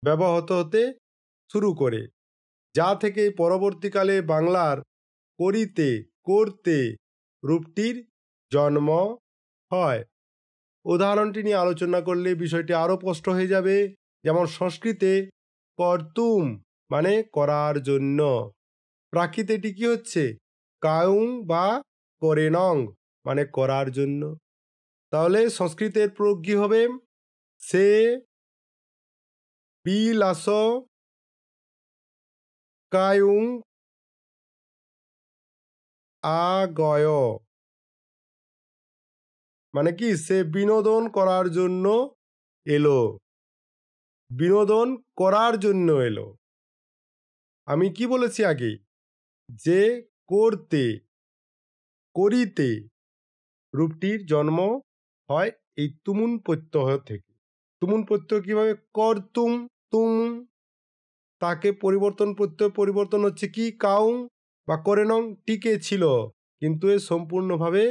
ব্যবহৃত হতে শুরু করে, যা থেকে পরবর্তীকালে বাংলার করিতে, করতে রূপটির জন্ম হয়। উদাহরণটি নিয়ে আলোচনা করলে বিষয়টি আরও স্পষ্ট হয়ে যাবে। যেমন সংস্কৃতে কর্তুম মানে করার জন্য, প্রাকৃতে এটি কি হচ্ছে? কায়ুং বা করেনং মানে করার জন্য। তাহলে সংস্কৃতের প্রয়োগ কি হবে? সে বিলাস কায়ুং আগয়, মানে কি? সে বিনোদন করার জন্য এলো, বিনোদন করার জন্য এলো। আমি কি বলেছি আগে? যে করতে, করিতে রূপটির জন্ম হয় এই তুমুন প্রত্যয় থেকে। তুমুন প্রত্যয় কিভাবে? করতুম, তুম, তাকে পরিবর্তন প্রত্যয় পরিবর্তন হচ্ছে কি? কাউং বা করেনং, টিকে ছিল, কিন্তু এ সম্পূর্ণভাবে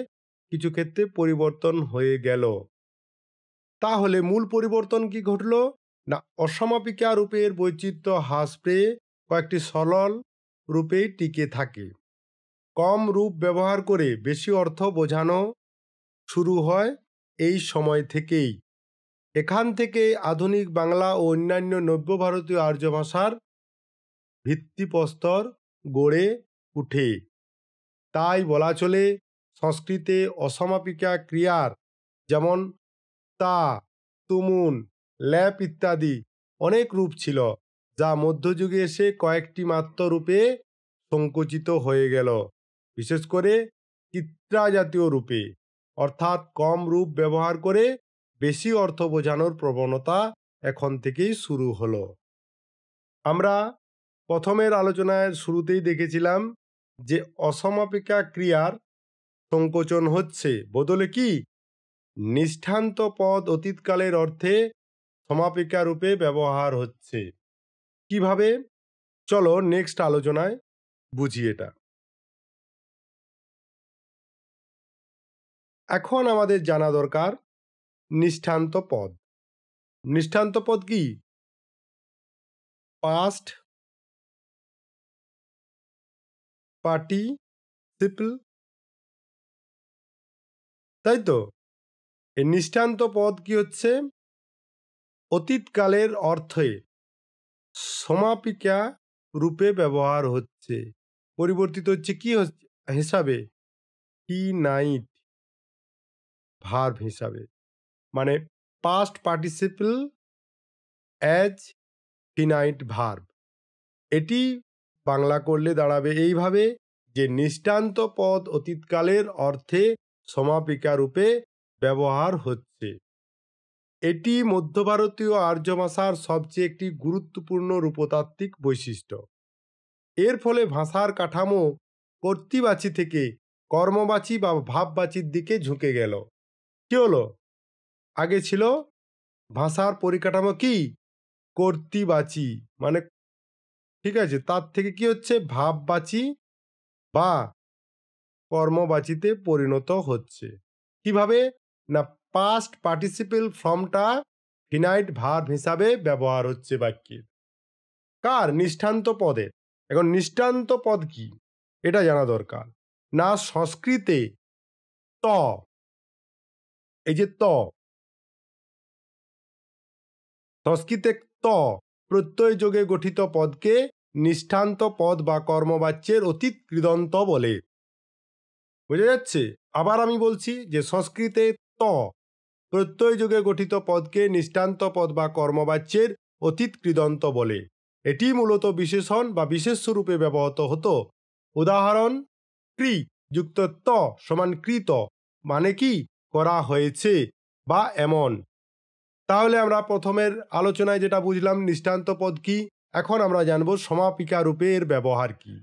কিছু ক্ষেত্রে পরিবর্তন হয়ে গেল। তাহলে মূল পরিবর্তন কি ঘটল? না, অসমাপিকা রূপের বৈচিত্র্য হ্রাস পেয়ে কয়েকটি সরল রূপেই টিকে থাকে। কম রূপ ব্যবহার করে বেশি অর্থ বোঝানো শুরু হয় এই সময় থেকেই। এখান থেকে আধুনিক বাংলা ও অন্যান্য নব্য ভারতীয় আর্য ভাষার ভিত্তিপ্রস্তর গড়ে উঠে। তাই বলা চলে, সংস্কৃতে অসমাপিকা ক্রিয়ার যেমন তা, তুমুন, ল্যাপ ইত্যাদি অনেক রূপ ছিল, যা মধ্যযুগে এসে কয়েকটি মাত্র রূপে সংকুচিত হয়ে গেল, বিশেষ করে চিত্রা জাতীয় রূপে। অর্থাৎ কম রূপ ব্যবহার করে বেশি অর্থ বোঝানোর প্রবণতা এখন থেকেই শুরু হলো। আমরা প্রথমের আলোচনায় শুরুতেই দেখেছিলাম যে অসমাপিকা ক্রিয়ার সংকোচন হচ্ছে, বদলে কি নিষ্ঠান্ত পদ অতীতকালের অর্থে সমাপিকা রূপে ব্যবহার হচ্ছে। কিভাবে? চলো নেক্সট আলোচনায় বুঝি এটা। এখন আমাদের জানা দরকার নিষ্ঠান্ত পদ। নিষ্ঠান্ত পদ কি? পাস্ট পার্টিসিপল, তাই তো? এই নিষ্ঠান্ত পদ কি হচ্ছে? অতীতকালের অর্থে সমাপিকা রূপে ব্যবহার হচ্ছে, পরিবর্তিত হচ্ছে কি হিসাবে? ফিনাইট ভার্ব হিসাবে, মানে past participle as finite verb. এটি বাংলা করলে দাঁড়াবে এইভাবে যে নিষ্ঠান্ত পদ অতীতকালের অর্থে সমাপিকা রূপে ব্যবহার হচ্ছে। এটি মধ্য ভারতীয় আর্য ভাষার সবচেয়ে একটি গুরুত্বপূর্ণ রূপতাত্ত্বিক বৈশিষ্ট্য। এর ফলে ভাষার কাঠামো কর্তৃবাচী থেকে কর্মবাচী বা ভাববাচীর দিকে ঝুঁকে গেল। কি হলো? আগে ছিল ভাষার পরিকাঠামো কি? কর্তৃবাচী, মানে ঠিক আছে, তার থেকে কি হচ্ছে? ভাববাচী বা কর্মবাচিতে পরিণত হচ্ছে। কিভাবে? না, পাস্ট পার্টিসিপল ফর্মটা ফিনাইট ভার্ব হিসাবে ব্যবহার হচ্ছে বাক্যে। কার? নিষ্ঠান্ত পদের। এখন নিষ্ঠান্ত পদ কি এটা জানা দরকার। না, সংস্কৃতে ত, এই যে ত, সংস্কৃতে ত প্রত্যয় যোগে গঠিত পদকে নিষ্ঠান্ত পদ বা কর্মবাচ্যের অতীত কৃদন্ত বলে। বুঝা যাচ্ছে? আবার আমি বলছি যে সংস্কৃতে ত প্রত্যয় যোগে গঠিত পদকে নিষ্ঠান্ত পদ বা কর্মবাচ্যের অতীত কৃদন্ত বলে। এটি মূলত বিশেষণ বা বিশেষ্য রূপে ব্যবহৃত হতো। উদাহরণ, ক্রি যুক্ত ত সমান কৃত, মানে কি? করা হয়েছে বা এমন। তাহলে আমরা প্রথমের আলোচনায় যেটা বুঝলাম নিষ্ঠান্ত পদ কি, এখন আমরা জানব সমাপিকা রূপে এর ব্যবহার কি।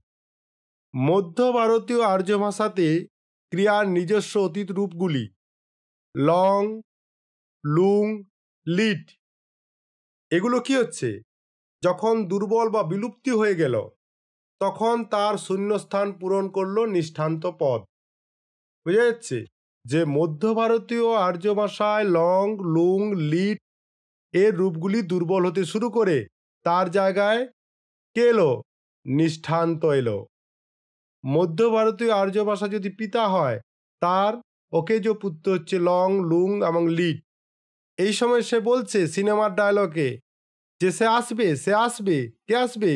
মধ্য ভারতীয় আর্য ভাষাতে ক্রিয়ার নিজস্ব অতীত রূপগুলি লং, লুং, লিট এগুলো কি হচ্ছে? যখন দুর্বল বা বিলুপ্তি হয়ে গেল, তখন তার শূন্যস্থান পূরণ করলো নিষ্ঠান্ত পদ। বোঝা যাচ্ছে যে মধ্য ভারতীয় আর্য ভাষায় লং, লুং, লিট এর রূপগুলি দুর্বল হতে শুরু করে তার জায়গায় কে এলো? নিষ্ঠান্ত এলো। মধ্য ভারতীয় আর্য ভাষা যদি পিতা হয়, তার ওকেজ পুত্র হচ্ছে লং, লুং এবং লিট। এই সময় সে বলছে সিনেমার ডায়লগে যে সে আসবে, সে আসবে। কে আসবে?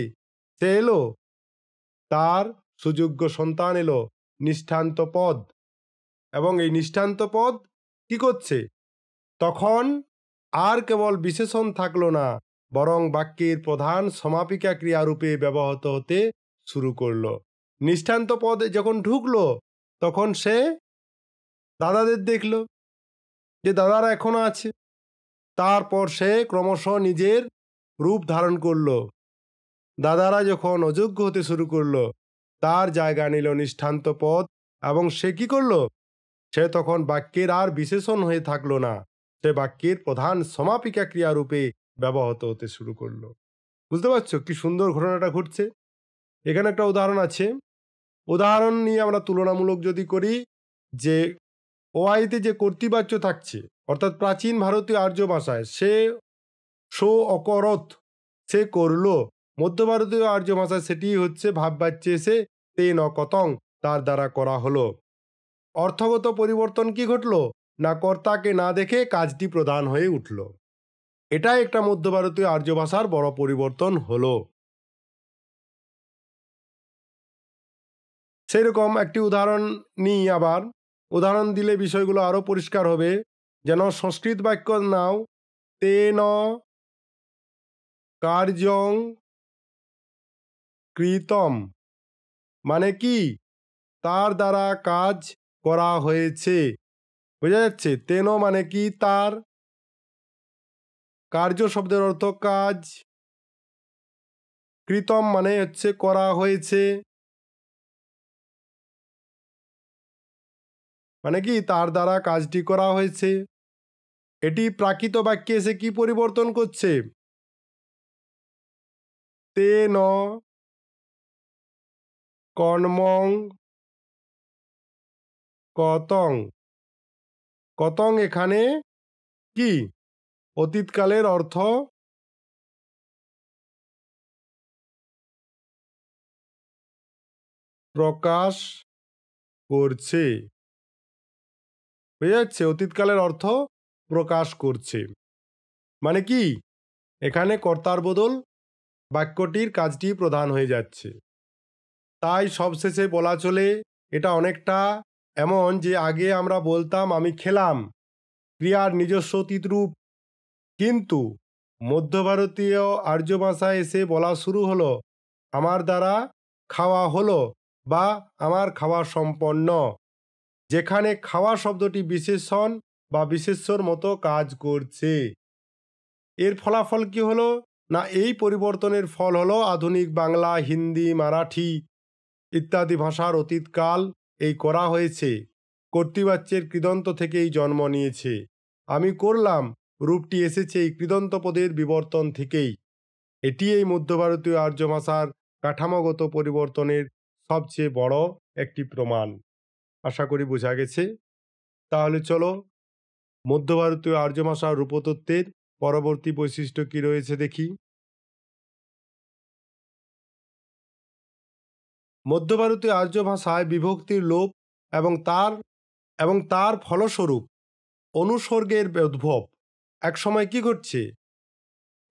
সে এলো। তার সুযোগ্য সন্তান এলো, নিষ্ঠান্ত পদ। এবং এই নিষ্ঠান্ত পদ কি করছে? তখন আর কেবল বিশেষণ থাকলো না, বরং বাক্যের প্রধান সমাপিকা ক্রিয়ারূপে ব্যবহৃত হতে শুরু করলো। নিষ্ঠান্ত পদ যখন ঢুকলো, তখন সে দাদাদের দেখলো যে দাদারা এখনো আছে। তারপর সে ক্রমশ নিজের রূপ ধারণ করলো। দাদারা যখন অযোগ্য হতে শুরু করলো, তার জায়গা নিল নিষ্ঠান্ত পদ। এবং সে কি করলো? সে তখন বাক্যের আর বিশেষণ হয়ে থাকলো না, সে বাক্যের প্রধান সমাপিকা ক্রিয়ারূপে ব্যবহৃত হতে শুরু করলো। বুঝতে পারছো কি সুন্দর ঘটনাটা ঘটছে? এখানে একটা উদাহরণ আছে। উদাহরণ নিয়ে আমরা তুলনামূলক যদি করি, যে ওআইতে যে কর্তৃবাচ্য থাকছে, অর্থাৎ প্রাচীন ভারতীয় আর্য ভাষায় সে, সো, অকরত, সে করলো। মধ্য ভারতীয় আর্য ভাষায় সেটি হচ্ছে ভাববাচ্যে এসে তে ন কতং, তার দ্বারা করা হলো। অর্থগত পরিবর্তন কি ঘটলো? না কর্তাকে না দেখে কাজটি প্রধান হয়ে উঠল। এটাই একটা মধ্য ভারতীয় আর্য ভাষার বড় পরিবর্তন হলো। সেরকম একটি উদাহরণ নিই আবার। উদাহরণ দিলে বিষয়গুলো আরো পরিষ্কার হবে। যেন সংস্কৃত বাক্য নাও, তেন কার্যং কৃতম, মানে কি? তার দ্বারা কাজ করা হয়েছে। বোঝা যাচ্ছে? তেন মানে কি? তার। কার্য শব্দের অর্থ কাজ। কৃতম মানে হচ্ছে করা হয়েছে। মানে কি? তার দ্বারা কাজটি করা হয়েছে। এটি প্রাকৃত বাক্যে এসে কি পরিবর্তন করছে? তেন কর্মং কতং। কতং এখানে কি? অতীতকালের অর্থ প্রকাশ করছে। বুঝা যাচ্ছে? অতীতকালের অর্থ প্রকাশ করছে। মানে কি? এখানে কর্তার বদল বাক্যটির কাজটি প্রধান হয়ে যাচ্ছে। তাই সবশেষে বলা চলে, এটা অনেকটা এমন যে আগে আমরা বলতাম আমি খেলাম, ক্রিয়ার নিজস্ব অতীত রূপ। কিন্তু মধ্য ভারতীয় আর্য ভাষায় এসে বলা শুরু হলো আমার দ্বারা খাওয়া হলো বা আমার খাওয়া সম্পন্ন, যেখানে খাওয়া শব্দটি বিশেষণ বা বিশেষ্যর মতো কাজ করছে। এর ফলাফল কি হলো? না এই পরিবর্তনের ফল হলো আধুনিক বাংলা, হিন্দি, মারাঠি ইত্যাদি ভাষার অতীতকাল এই করা হয়েছে কর্তৃবাচ্যের কৃদন্ত থেকেই জন্ম নিয়েছে। আমি করলাম রূপটি এসেছে এই কৃদন্ত পদের বিবর্তন থেকেই। এটি এই মধ্য ভারতীয় আর্য ভাষার কাঠামোগত পরিবর্তনের সবচেয়ে বড় একটি প্রমাণ। আশা করি বোঝা গেছে। তাহলে চলো মধ্য ভারতীয় আর্য ভাষার রূপতত্ত্বের পরবর্তী বৈশিষ্ট্য কি রয়েছে দেখি। মধ্য ভারতীয় আর্য ভাষায় বিভক্তির লোপ এবং তার ফলস্বরূপ অনুসর্গের উদ্ভব। এক সময় কি ঘটছে?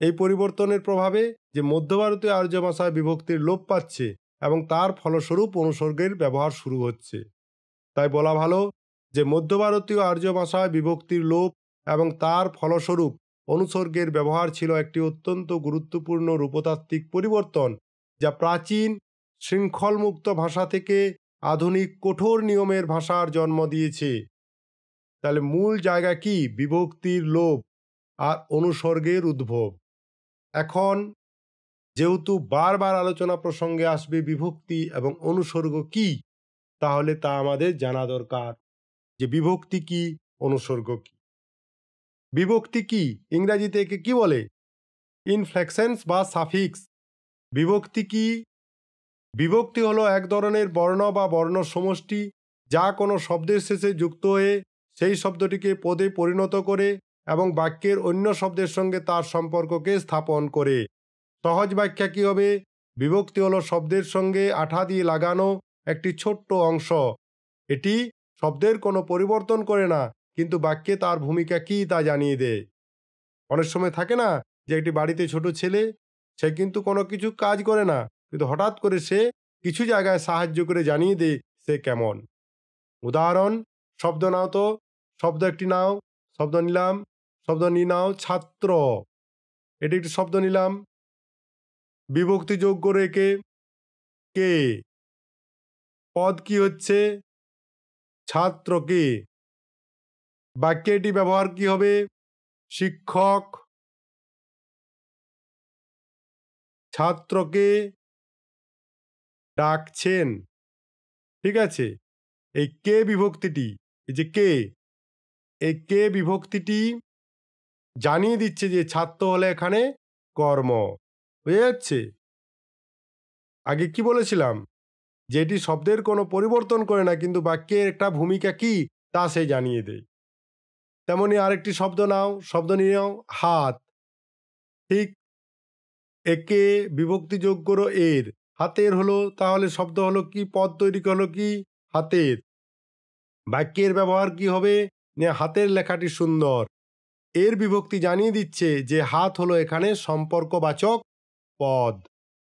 এই পরিবর্তনের প্রভাবে যে মধ্য ভারতীয় আর্য ভাষায় বিভক্তির লোপ পাচ্ছে এবং তার ফলস্বরূপ অনুসর্গের ব্যবহার শুরু হচ্ছে। তাই বলা ভালো যে মধ্য ভারতীয় আর্য ভাষায় বিভক্তির লোপ এবং তার ফলস্বরূপ অনুসর্গের ব্যবহার ছিল একটি অত্যন্ত গুরুত্বপূর্ণ রূপতাত্ত্বিক পরিবর্তন, যা প্রাচীন শৃঙ্খলমুক্ত ভাষা থেকে আধুনিক কঠোর নিয়মের ভাষার জন্ম দিয়েছে। তাহলে মূল জায়গা কি? বিভক্তির লোপ আর অনুসর্গের উদ্ভব। এখন যেহেতু বারবার আলোচনা প্রসঙ্গে আসবে বিভক্তি এবং অনুসর্গ কি, তাহলে তা আমাদের জানা দরকার যে বিভক্তি কি, অনুসর্গ কি। বিভক্তি কি? ইংরেজিতে একে কি বলে? ইনফ্লেকশনস বা সাফিক্স। বিভক্তি কি? বিভক্তি হলো এক ধরনের বর্ণ বা বর্ণ সমষ্টি যা কোনো শব্দের শেষে যুক্ত হয়ে সেই শব্দটিকে পদে পরিণত করে এবং বাক্যের অন্য শব্দের সঙ্গে তার সম্পর্ককে স্থাপন করে। সহজ ব্যাখ্যা কি হবে? বিভক্তি হলো শব্দের সঙ্গে আঠা দিয়ে লাগানো একটি ছোট্ট অংশ। এটি শব্দের কোনো পরিবর্তন করে না, কিন্তু বাক্যে তার ভূমিকা কি তা জানিয়ে দেয়। অনেক সময় থাকে না যে একটি বাড়িতে ছোট ছেলে, সে কিন্তু কোনো কিছু কাজ করে না, কিন্তু হঠাৎ করে সে কিছু জায়গায় সাহায্য করে জানিয়ে দেয় সে কেমন। উদাহরণ, শব্দ নাও তো, শব্দ একটি নাও, শব্দ নিলাম, শব্দ নিয়ে নাও ছাত্র, এটি একটি শব্দ নিলাম, বিভক্তি যোগ করে কে কে, পদ কি হচ্ছে ছাত্রকে, বাক্যে এটি ব্যবহার কি হবে শিক্ষক ছাত্রকে ডাকছেন। ঠিক আছে, এই কে বিভক্তিটি, এই যে কে, এই কে বিভক্তিটি জানিয়ে দিচ্ছে যে ছাত্র হলে এখানে কর্ম। বুঝে যাচ্ছে? আগে কি বলেছিলাম যে এটি শব্দের কোনো পরিবর্তন করে না, কিন্তু বাক্যের একটা ভূমিকা কি তা সে জানিয়ে দেয়। তেমনি আরেকটি শব্দ নাও, শব্দ নিয়ে নাও হাত। ঠিক, একে বিভক্তি যোগ করো এর, হাতের হলো, তাহলে শব্দ হলো কি, পদ তৈরি হলো কি হাতের। বাক্যের ব্যবহার কি হবে? হাতের লেখাটি সুন্দর। এর বিভক্তি জানিয়ে দিচ্ছে যে হাত হলো এখানে সম্পর্কবাচক পদ।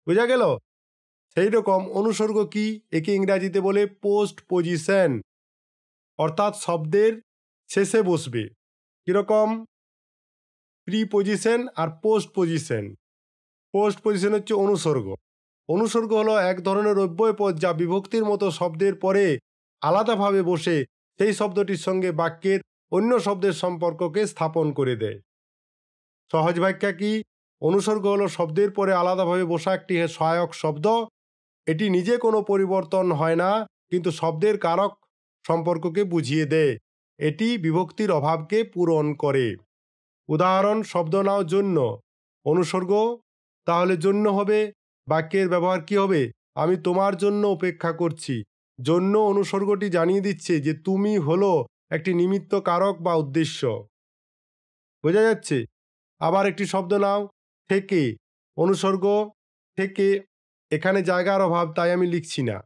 বোঝা গেল? সেই রকম অনুসর্গ কি? একে ইংরাজিতে বলে পোস্ট পজিশন, অর্থাৎ শব্দের শেষে বসবে। কিরকম? প্রিপজিশন আর পোস্ট পজিশন। পোস্ট পজিশন হচ্ছে অনুসর্গ। অনুসর্গ হলো এক ধরনের অব্যয়পদ যা বিভক্তির মতো শব্দের পরে আলাদাভাবে বসে সেই শব্দটির সঙ্গে বাক্যের অন্য শব্দের সম্পর্ককে স্থাপন করে দেয়। সহজ ব্যাখ্যা কি? অনুসর্গ হলো শব্দের পরে আলাদাভাবে বসা একটি সহায়ক শব্দ। এটি নিজে কোনো পরিবর্তন হয় না, কিন্তু শব্দের কারক সম্পর্ককে বুঝিয়ে দেয়। এটি বিভক্তির অভাবকে পূরণ করে। উদাহরণ, শব্দ নাও জন্য, অনুসর্গ, তাহলে জন্য হবে। বাক্যের ব্যবহার কি হবে? আমি তোমার জন্য অপেক্ষা করছি। জন্য অনুসর্গটি জানিয়ে দিচ্ছে যে তুমি হলো একটি নিমিত্ত কারক বা উদ্দেশ্য। বোঝা যাচ্ছে? আবার একটি শব্দ নাও থেকে, অনুসর্গ থেকে, এখানে জায়গার অভাব তাই আমি লিখছি না।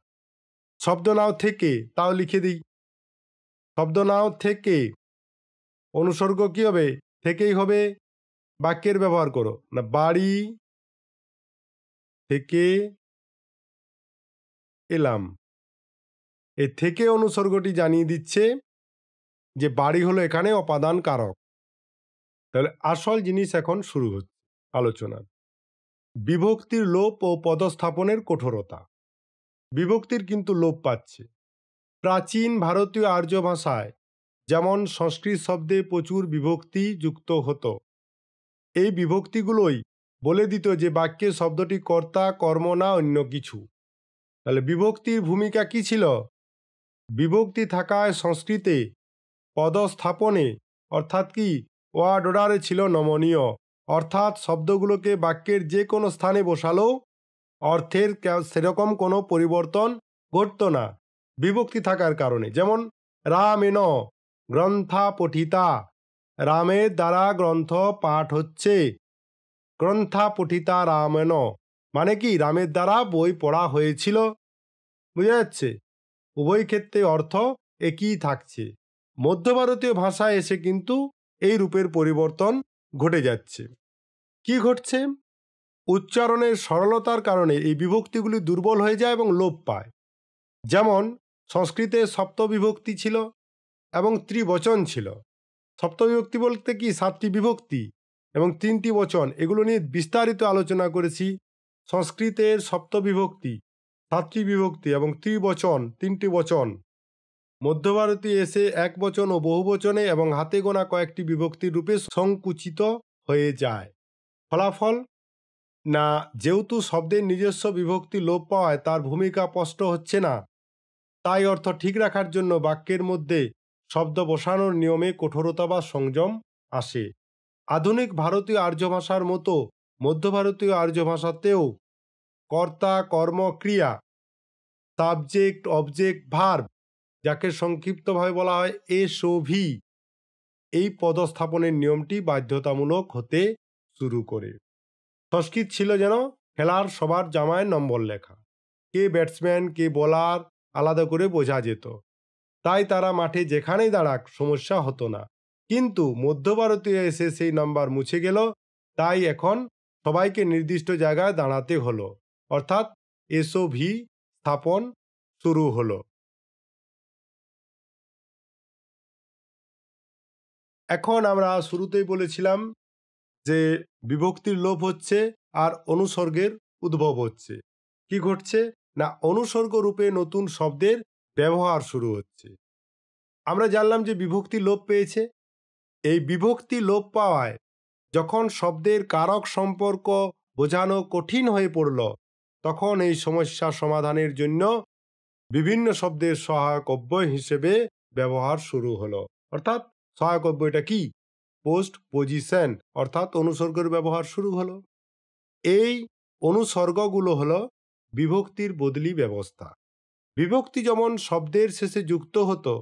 শব্দ নাও থেকে, তাও লিখে দিই। শব্দ নাও থেকে, অনুসর্গ কি হবে? থেকেই হবে। বাক্যের ব্যবহার করো না, বাড়ি থেকে এলাম। এ থেকে অনুসর্গটি জানিয়ে দিচ্ছে যে বাড়ি হলো এখানে অপাদান কারক। তাহলে আসল জিনিস এখন শুরু হচ্ছে আলোচনা। বিভক্তির লোপ ও পদস্থাপনের কঠোরতা। বিভক্তির কিন্তু লোপ পাচ্ছে। প্রাচীন ভারতীয় আর্য ভাষায় যেমন সংস্কৃত শব্দে প্রচুর বিভক্তি যুক্ত হতো। এই বিভক্তিগুলোই বলে দিত যে বাক্যে শব্দটি কর্তা, কর্ম না অন্য কিছু। তাহলে বিভক্তির ভূমিকা কি ছিল? বিভক্তি থাকায় সংস্কৃতে পদস্থাপনে, অর্থাৎ কি ওয়ার্ড অর্ডারে ছিল নমনীয়, অর্থাৎ শব্দগুলোকে বাক্যের যে কোনো স্থানে বসালেও অর্থের সেরকম কোনো পরিবর্তন ঘটত না বিভক্তি থাকার কারণে। যেমন রামেণ গ্রন্থা পঠিতা, রামের দ্বারা গ্রন্থ পাঠ হচ্ছে। গ্রন্থা পঠিতা রামেণ মানে কি রামের দ্বারা বই পড়া হয়েছিল। বুঝা যাচ্ছে? উভয় ক্ষেত্রে অর্থ একই থাকছে। মধ্য ভারতীয় ভাষায় এসে কিন্তু এই রূপের পরিবর্তন ঘটে যাচ্ছে। কি ঘটছে? উচ্চারণের সরলতার কারণে এই বিভক্তিগুলি দুর্বল হয়ে যায় এবং লোপ পায়। যেমন সংস্কৃতে সপ্তবিভক্তি ছিল এবং ত্রিবচন ছিল। সপ্তবিভক্তি বলতে কি 7টি বিভক্তি এবং 3টি বচন, এগুলো নিয়ে বিস্তারিত আলোচনা করেছি। সংস্কৃতের সপ্তবিভক্তি, 7টি বিভক্তি এবং ত্রিবচন, 3টি বচন। মধ্য ভারতে এসে এক বচন ও বহু বচনে এবং হাতে গোনা কয়েকটি বিভক্তির রূপে সংকুচিত হয়ে যায়। ফলাফল না, যেহেতু শব্দের নিজস্ব বিভক্তি লোপ পাওয়ায় তার ভূমিকা স্পষ্ট হচ্ছে না, তাই অর্থ ঠিক রাখার জন্য বাক্যের মধ্যে শব্দ বসানোর নিয়মে কঠোরতা বা সংযম আসে। আধুনিক ভারতীয় আর্য ভাষার মতো মধ্য ভারতীয় আর্য ভাষাতেও কর্তা, কর্ম, ক্রিয়া, সাবজেক্ট, অবজেক্ট, ভার্ব, যাকে সংক্ষিপ্তভাবে বলা হয় এসওভি, এই পদস্থাপনের নিয়মটি বাধ্যতামূলক হতে শুরু করে। সংস্কৃত ছিল যেন খেলার সবার জামায় নম্বর লেখা, কে ব্যাটসম্যান কে বোলার আলাদা করে বোঝা যেত, তাই তারা মাঠে যেখানেই দাঁড়াক সমস্যা হতো না। কিন্তু মধ্য ভারতীয় এসে সেই নাম্বার মুছে গেল, তাই এখন সবাইকে নির্দিষ্ট জায়গায় দাঁড়াতে হলো, অর্থাৎ এসওভি স্থাপন শুরু হলো। এখন আমরা শুরুতেই বলেছিলাম যে বিভক্তির লোপ হচ্ছে আর অনুসর্গের উদ্ভব হচ্ছে। কি ঘটছে না, অনুসর্গ রূপে নতুন শব্দের ব্যবহার শুরু হচ্ছে। আমরা জানলাম যে বিভক্তি লোপ পেয়েছে। এই বিভক্তি লোপ পাওয়ায় যখন শব্দের কারক সম্পর্ক বোঝানো কঠিন হয়ে পড়ল, তখন এই সমস্যা সমাধানের জন্য বিভিন্ন শব্দের সহায়ক অব্যয় হিসেবে ব্যবহার শুরু হলো। অর্থাৎ সহায়ক অব্যয়টা কি? পোস্ট পজিশন, অর্থাৎ অনুসর্গের ব্যবহার শুরু হলো। এই অনুসর্গগুলো হলো বিভক্তির বদলি ব্যবস্থা। বিভক্তি যেমন শব্দের শেষে যুক্ত হতো,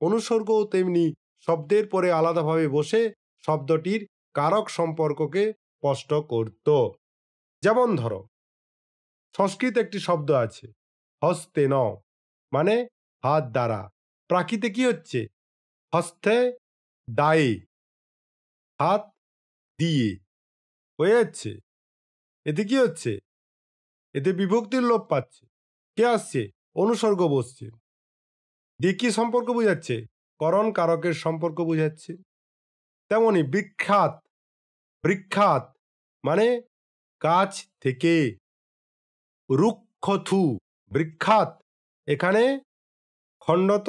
অনুসর্গও তেমনি শব্দের পরে আলাদাভাবে বসে শব্দটির কারক সম্পর্ককে স্পষ্ট করত। যেমন ধরো, সংস্কৃত একটি শব্দ আছে হস্তে ন, মানে হাত দ্বারা। প্রাকৃতে কি হচ্ছে? হস্তে দায়ে, হাত দিয়ে হয়ে যাচ্ছে। এতে কি হচ্ছে? এতে বিভক্তির লোপ পাচ্ছে। কে আসছে? অনুসর্গ বসছে। দিয়ে কি সম্পর্ক বোঝাচ্ছে? করণ কারকের সম্পর্ক বোঝাচ্ছে। তেমনি বিখ্যাত, বৃক্ষাত মানে গাছ থেকে। রুক্ষথু, বৃক্ষাত, এখানে খণ্ডত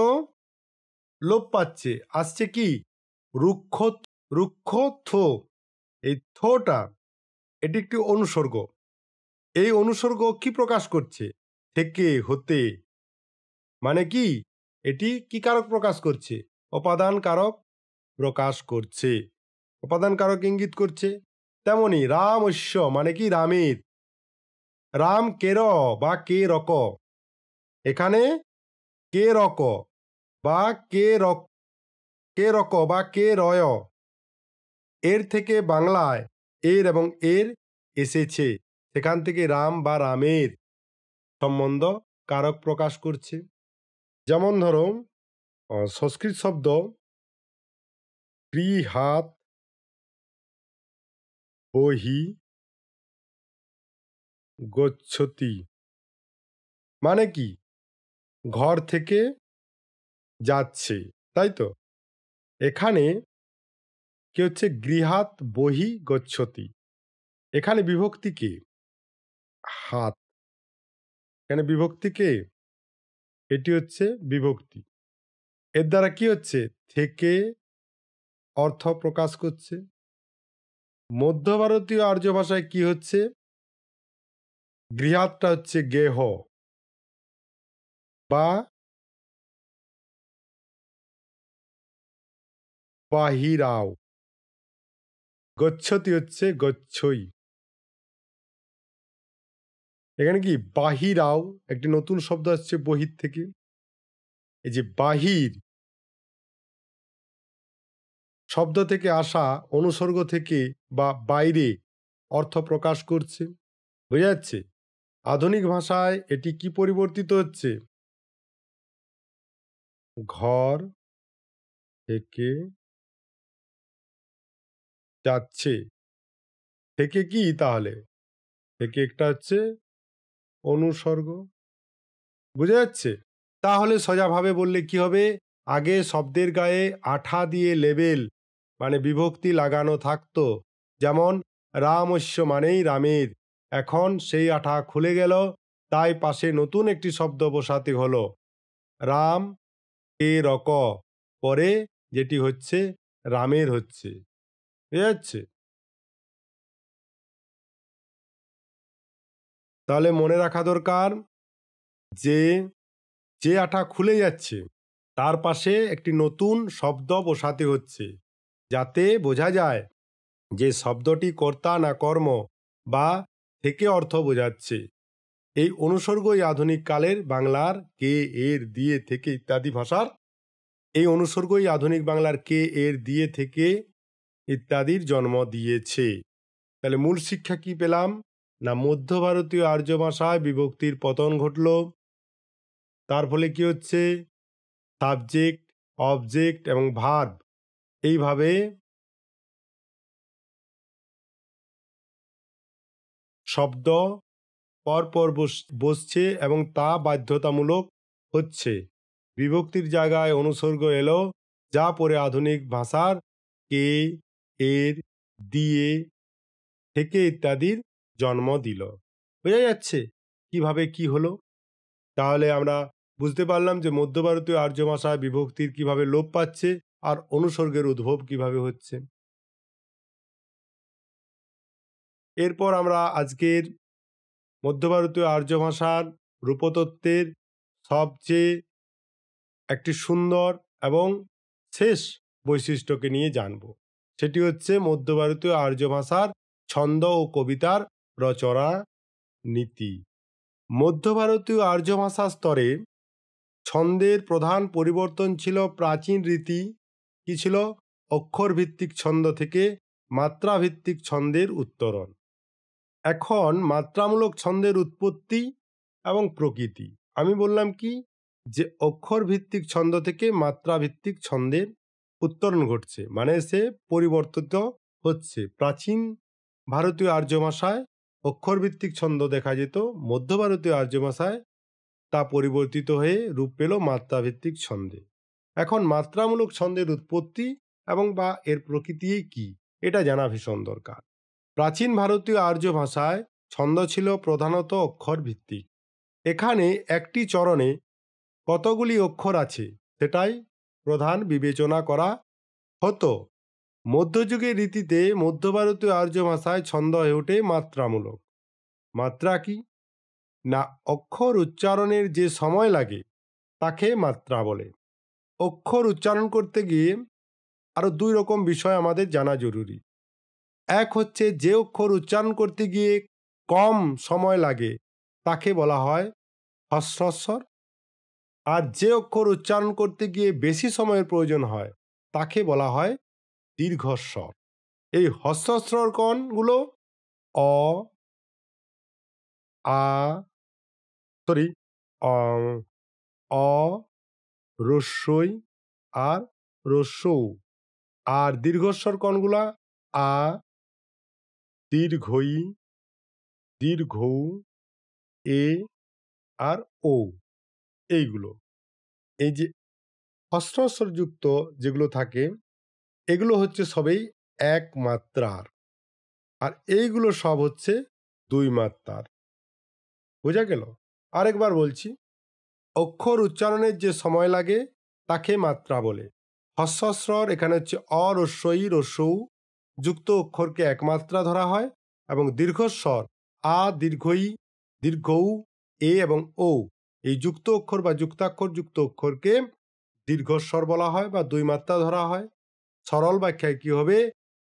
লোপ পাচ্ছে, আসছে কি? রুক্ষ, রুক্ষথ। এই থোটা এটি একটি অনুসর্গ। এই অনুসর্গ কি প্রকাশ করছে? থেকে, হতে, মানে কি? এটি কি কারক প্রকাশ করছে? উপাদান কারক প্রকাশ করছে, উপাদান কারক ইঙ্গিত করছে। তেমনি রামস্য মানে কি? রামের। রাম কের বা কে রক, এখানে কে রক বা কে রক, কে রক বা কে রয়, এর থেকে বাংলায় এর এবং এর এসেছে, সেখান থেকে রাম বা রামের সম্বন্ধ কারক প্রকাশ করছে। যেমন ধরো, সংস্কৃত শব্দ গৃহাৎ বহি গচ্ছতি, মানে কি? ঘর থেকে যাচ্ছে, তাই তো? এখানে কি হচ্ছে? গৃহাৎ বহি গচ্ছতি, এখানে বিভক্তি কে? হাত। এখানে বিভক্তি কে? এটি হচ্ছে বিভক্তি। এর দ্বারা কি হচ্ছে? থেকে অর্থ প্রকাশ করছে। মধ্য ভারতীয় আর্য ভাষায় কি হচ্ছে? গৃহাৎটা হচ্ছে গেহ বা বাহিরাও, গচ্ছতি হচ্ছে গচ্ছই। এখানে কি? বাহিরাও, একটি নতুন শব্দ আসছে বহির থেকে। এই যে বাহির শব্দ থেকে আসা অনুসর্গ থেকে বা বাইরে অর্থ প্রকাশ করছে, বোঝা যাচ্ছে? আধুনিক ভাষায় এটি কি পরিবর্তিত হচ্ছে? ঘর থেকে যাচ্ছে, থেকে কি তাহলে? থেকে একটা হচ্ছে অনুসর্গ, বুঝা যাচ্ছে? তাহলে সোজাভাবে বললে কি হবে? আগে শব্দের গায়ে আঠা দিয়ে লেবেল মানে বিভক্তি লাগানো থাকতো, যেমন রামস্য মানেই রামের। এখন সেই আঠা খুলে গেল, তাই পাশে নতুন একটি শব্দ বসাতে হলো, রাম কে রক, পরে যেটি হচ্ছে রামের হচ্ছে, বুঝা যাচ্ছে? তাহলে মনে রাখা দরকার যে যে আঠা খুলে যাচ্ছে তার পাশে একটি নতুন শব্দ বসাতে হচ্ছে, যাতে বোঝা যায় যে শব্দটি কর্তা না কর্ম, বা থেকে অর্থ বোঝাচ্ছে। এই অনুসর্গই আধুনিক কালের বাংলার কে, এর, দিয়ে, থেকে ইত্যাদি ভাষার আধুনিক বাংলার কে, এর, দিয়ে, থেকে ইত্যাদির জন্ম দিয়েছে। তাহলে মূল শিক্ষা কি পেলাম? না, মধ্য ভারতীয় আর্য ভাষায় বিভক্তির পতন ঘটল। তার ফলে কি হচ্ছে? সাবজেক্ট, অবজেক্ট এবং ভার্ব এইভাবে শব্দ পরপর বসছে এবং তা বাধ্যতামূলক হচ্ছে। বিভক্তির জায়গায় অনুসর্গ এলো, যা পরে আধুনিক ভাষার কে, এর, দিয়ে, থেকে ইত্যাদির জন্ম দিল। বোঝা যাচ্ছে কিভাবে কি হলো? তাহলে আমরা বুঝতে পারলাম যে মধ্য ভারতীয় আর্য ভাষায় বিভক্তির কিভাবে লোপ পাচ্ছে আর অনুসর্গের উদ্ভব কিভাবে হচ্ছে। এরপর আমরা আজকের মধ্য ভারতীয় আর্য ভাষার রূপতত্ত্বের সবচেয়ে একটি সুন্দর এবং শেষ বৈশিষ্ট্যকে নিয়ে জানব। সেটি হচ্ছে মধ্য ভারতীয় আর্য ভাষার ছন্দ ও কবিতার রচনা নীতি। মধ্য ভারতীয় আর্য ভাষা স্তরে ছন্দের প্রধান পরিবর্তন ছিল প্রাচীন রীতি কি ছিল? অক্ষর ভিত্তিক ছন্দ থেকে মাত্রাভিত্তিক ছন্দের উত্তরণ। এখন মাত্রামূলক ছন্দের উৎপত্তি এবং প্রকৃতি। আমি বললাম কি যে অক্ষর ভিত্তিক ছন্দ থেকে মাত্রা ভিত্তিক ছন্দের উত্তরণ ঘটছে, মানে সে পরিবর্তিত হচ্ছে। প্রাচীন ভারতীয় আর্য ভাষায় অক্ষর ভিত্তিক ছন্দ দেখা যেত, মধ্য ভারতীয় আর্য ভাষায় তা পরিবর্তিত হয়ে রূপ পেল মাত্রা ভিত্তিক ছন্দে। এখন মাত্রামূলক ছন্দের উৎপত্তি এবং বা এর প্রকৃতি কি, এটা জানা ভীষণ দরকার। প্রাচীন ভারতীয় আর্য ভাষায় ছন্দ ছিল প্রধানত অক্ষর ভিত্তিক। এখানে একটি চরণে কতগুলি অক্ষর আছে সেটাই প্রধান বিবেচনা করা হতো। মধ্যযুগের রীতিতে মধ্য ভারতীয় আর্য ভাষায় ছন্দ হয়ে ওঠে মাত্রামূলক। মাত্রা কি? না, অক্ষর উচ্চারণের যে সময় লাগে তাকে মাত্রা বলে। অক্ষর উচ্চারণ করতে গিয়ে আরো দুই রকম বিষয় আমাদের জানা জরুরি। এক হচ্ছে যে অক্ষর উচ্চারণ করতে গিয়ে কম সময় লাগে তাকে বলা হয় হস্রস্বর, আর যে অক্ষর উচ্চারণ করতে গিয়ে বেশি সময়ের প্রয়োজন হয় তাকে বলা হয় দীর্ঘস্বর। এই হস্রস্বর কোনগুলো? অ, আ, সরি, অ, রস্যই আর রস্যৌ। আর দীর্ঘস্বর কোনগুলা? আ, দীর্ঘই, দীর্ঘৌ, এ আর ও। এইগুলো, এই যে হস্রস্বর যুক্ত যেগুলো থাকে এগুলো হচ্ছে সবেই এক মাত্রার, আর এইগুলো সব হচ্ছে দুই মাত্রার। বোঝা গেল? আরেকবার বলছি, অক্ষর উচ্চারণের যে সময় লাগে তাকে মাত্রা বলে। হস্রস্বর এখানে হচ্ছে অ, রস্যই, রস্যৌ যুক্ত অক্ষরকে একমাত্রা ধরা হয়, এবং দীর্ঘস্বর আ, দীর্ঘই, দীর্ঘৌ, এ এবং ও এই যুক্ত অক্ষর বা যুক্তাক্ষর যুক্ত অক্ষরকে দীর্ঘস্বর বলা হয় বা দুই মাত্রা ধরা হয়। সরল ব্যাখ্যায় কি হবে?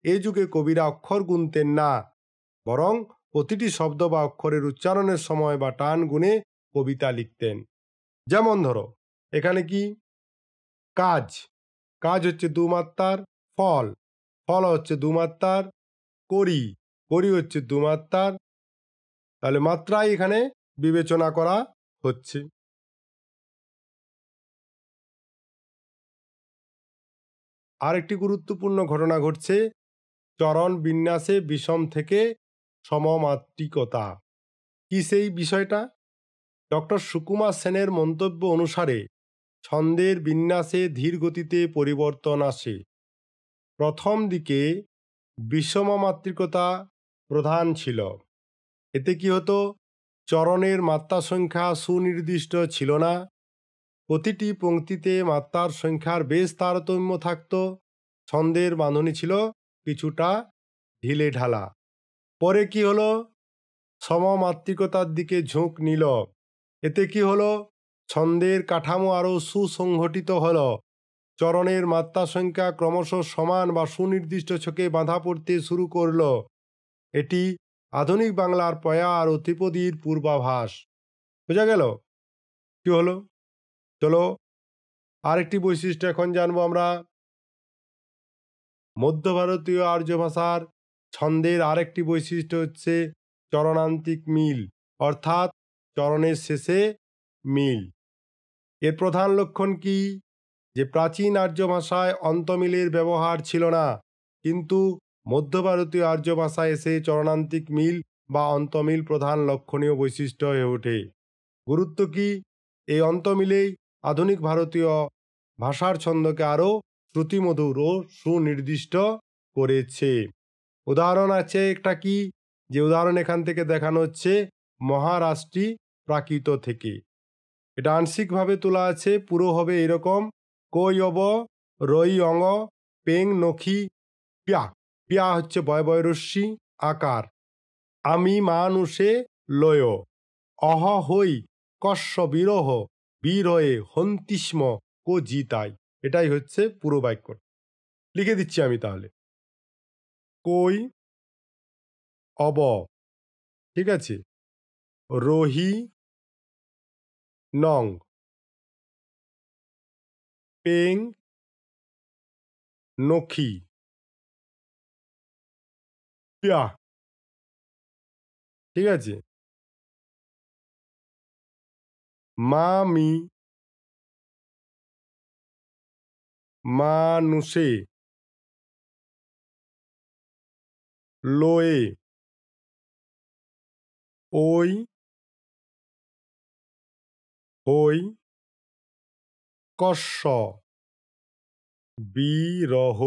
এ যুগে কবিরা অক্ষর গুনতেন না, বরং প্রতিটি শব্দ বা অক্ষরের উচ্চারণের সময় বা টান গুনে কবিতা লিখতেন। যেমন ধরো এখানে কি কাজ, কাজ হচ্ছে দু মাত্রার। ফল, ফল হচ্ছে দু মাত্রার। করি, করি হচ্ছে দু মাত্রার। তাহলে মাত্রাই এখানে বিবেচনা করা হচ্ছে। আরেকটি গুরুত্বপূর্ণ ঘটনা ঘটছে, চরণ বিন্যাসে বিষম থেকে সমমাত্রিকতা। কি সেই বিষয়টা? ডক্টর সুকুমার সেনের মন্তব্য অনুসারে ছন্দের বিন্যাসে ধীর গতিতে পরিবর্তন আসে। প্রথম দিকে বিষমমাত্রিকতা প্রধান ছিল। এতে কি হতো? চরণের মাত্রা সংখ্যা সুনির্দিষ্ট ছিল না। প্রতিটি পংক্তিতে মাত্রার সংখ্যার বেশ তারতম্য থাকত। ছন্দের বাঁধনি ছিল কিছুটা ঢিলে ঢালা। পরে কি হলো? সমমাত্রিকতার দিকে ঝোঁক নিল। এতে কি হলো? ছন্দের কাঠামো আরো সুসংগঠিত হলো। চরণের মাত্রা সংখ্যা ক্রমশ সমান বা সুনির্দিষ্ট ছকে বাঁধা পড়তে শুরু করলো। এটি আধুনিক বাংলার পয়া আর অতিপদীর পূর্বাভাস। বোঝা গেল কি হলো? চলো আরেকটি বৈশিষ্ট্য এখন জানবো আমরা। মধ্য ভারতীয় আর্য ভাষার ছন্দের আরেকটি বৈশিষ্ট্য হচ্ছে চরণান্তিক মিল, অর্থাৎ চরণের শেষে মিল। এর প্রধান লক্ষণ কি? যে প্রাচীন আর্য ভাষায় অন্তমিলের ব্যবহার ছিল না, কিন্তু মধ্য ভারতীয় আর্য ভাষায় এসে চরণান্তিক মিল বা অন্তমিল প্রধান লক্ষণীয় বৈশিষ্ট্য হয়ে ওঠে। গুরুত্ব কি? এই অন্তমিলেই আধুনিক ভারতীয় ভাষার ছন্দকে আরও শ্রুতিমধুর ও সুনির্দিষ্ট করেছে। উদাহরণ আছে একটা, কি যে উদাহরণ এখান থেকে দেখানো হচ্ছে মহারাষ্ট্রী প্রাকৃত থেকে। এটা আংশিকভাবে তোলা আছে, পুরো হবে এরকম: কই অব রই অঙ্গ পেং নখি প্যা। প্যা হচ্ছে বয় বয়রস্যি আকার। আমি মানুষে লয় অহ হই কস্য বিরহ বিরয়ে হন্তিস্ম কো জিতাই। এটাই হচ্ছে পুরো বাক্য। লিখে দিচ্ছি আমি তাহলে। কই অব, ঠিক আছে, রহি নং পেং নখি প্যা, ঠিক আছে, মামি মানুষে লোয়ে ওই হই কস্য বিরহ,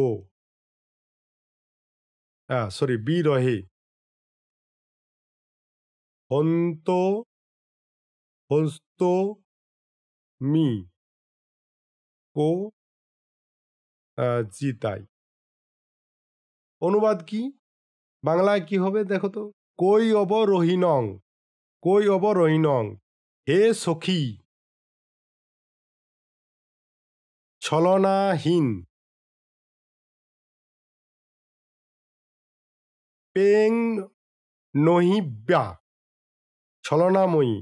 বিরহে হন্ত হস্ত মি কো জিতাই। অনুবাদ কি? বাংলায় কি হবে দেখো তো। কই অব রহিনং, কই অব রহিনং, হে সখী ছলনাহীন পেং নহিব্যা, ছলনাময়ী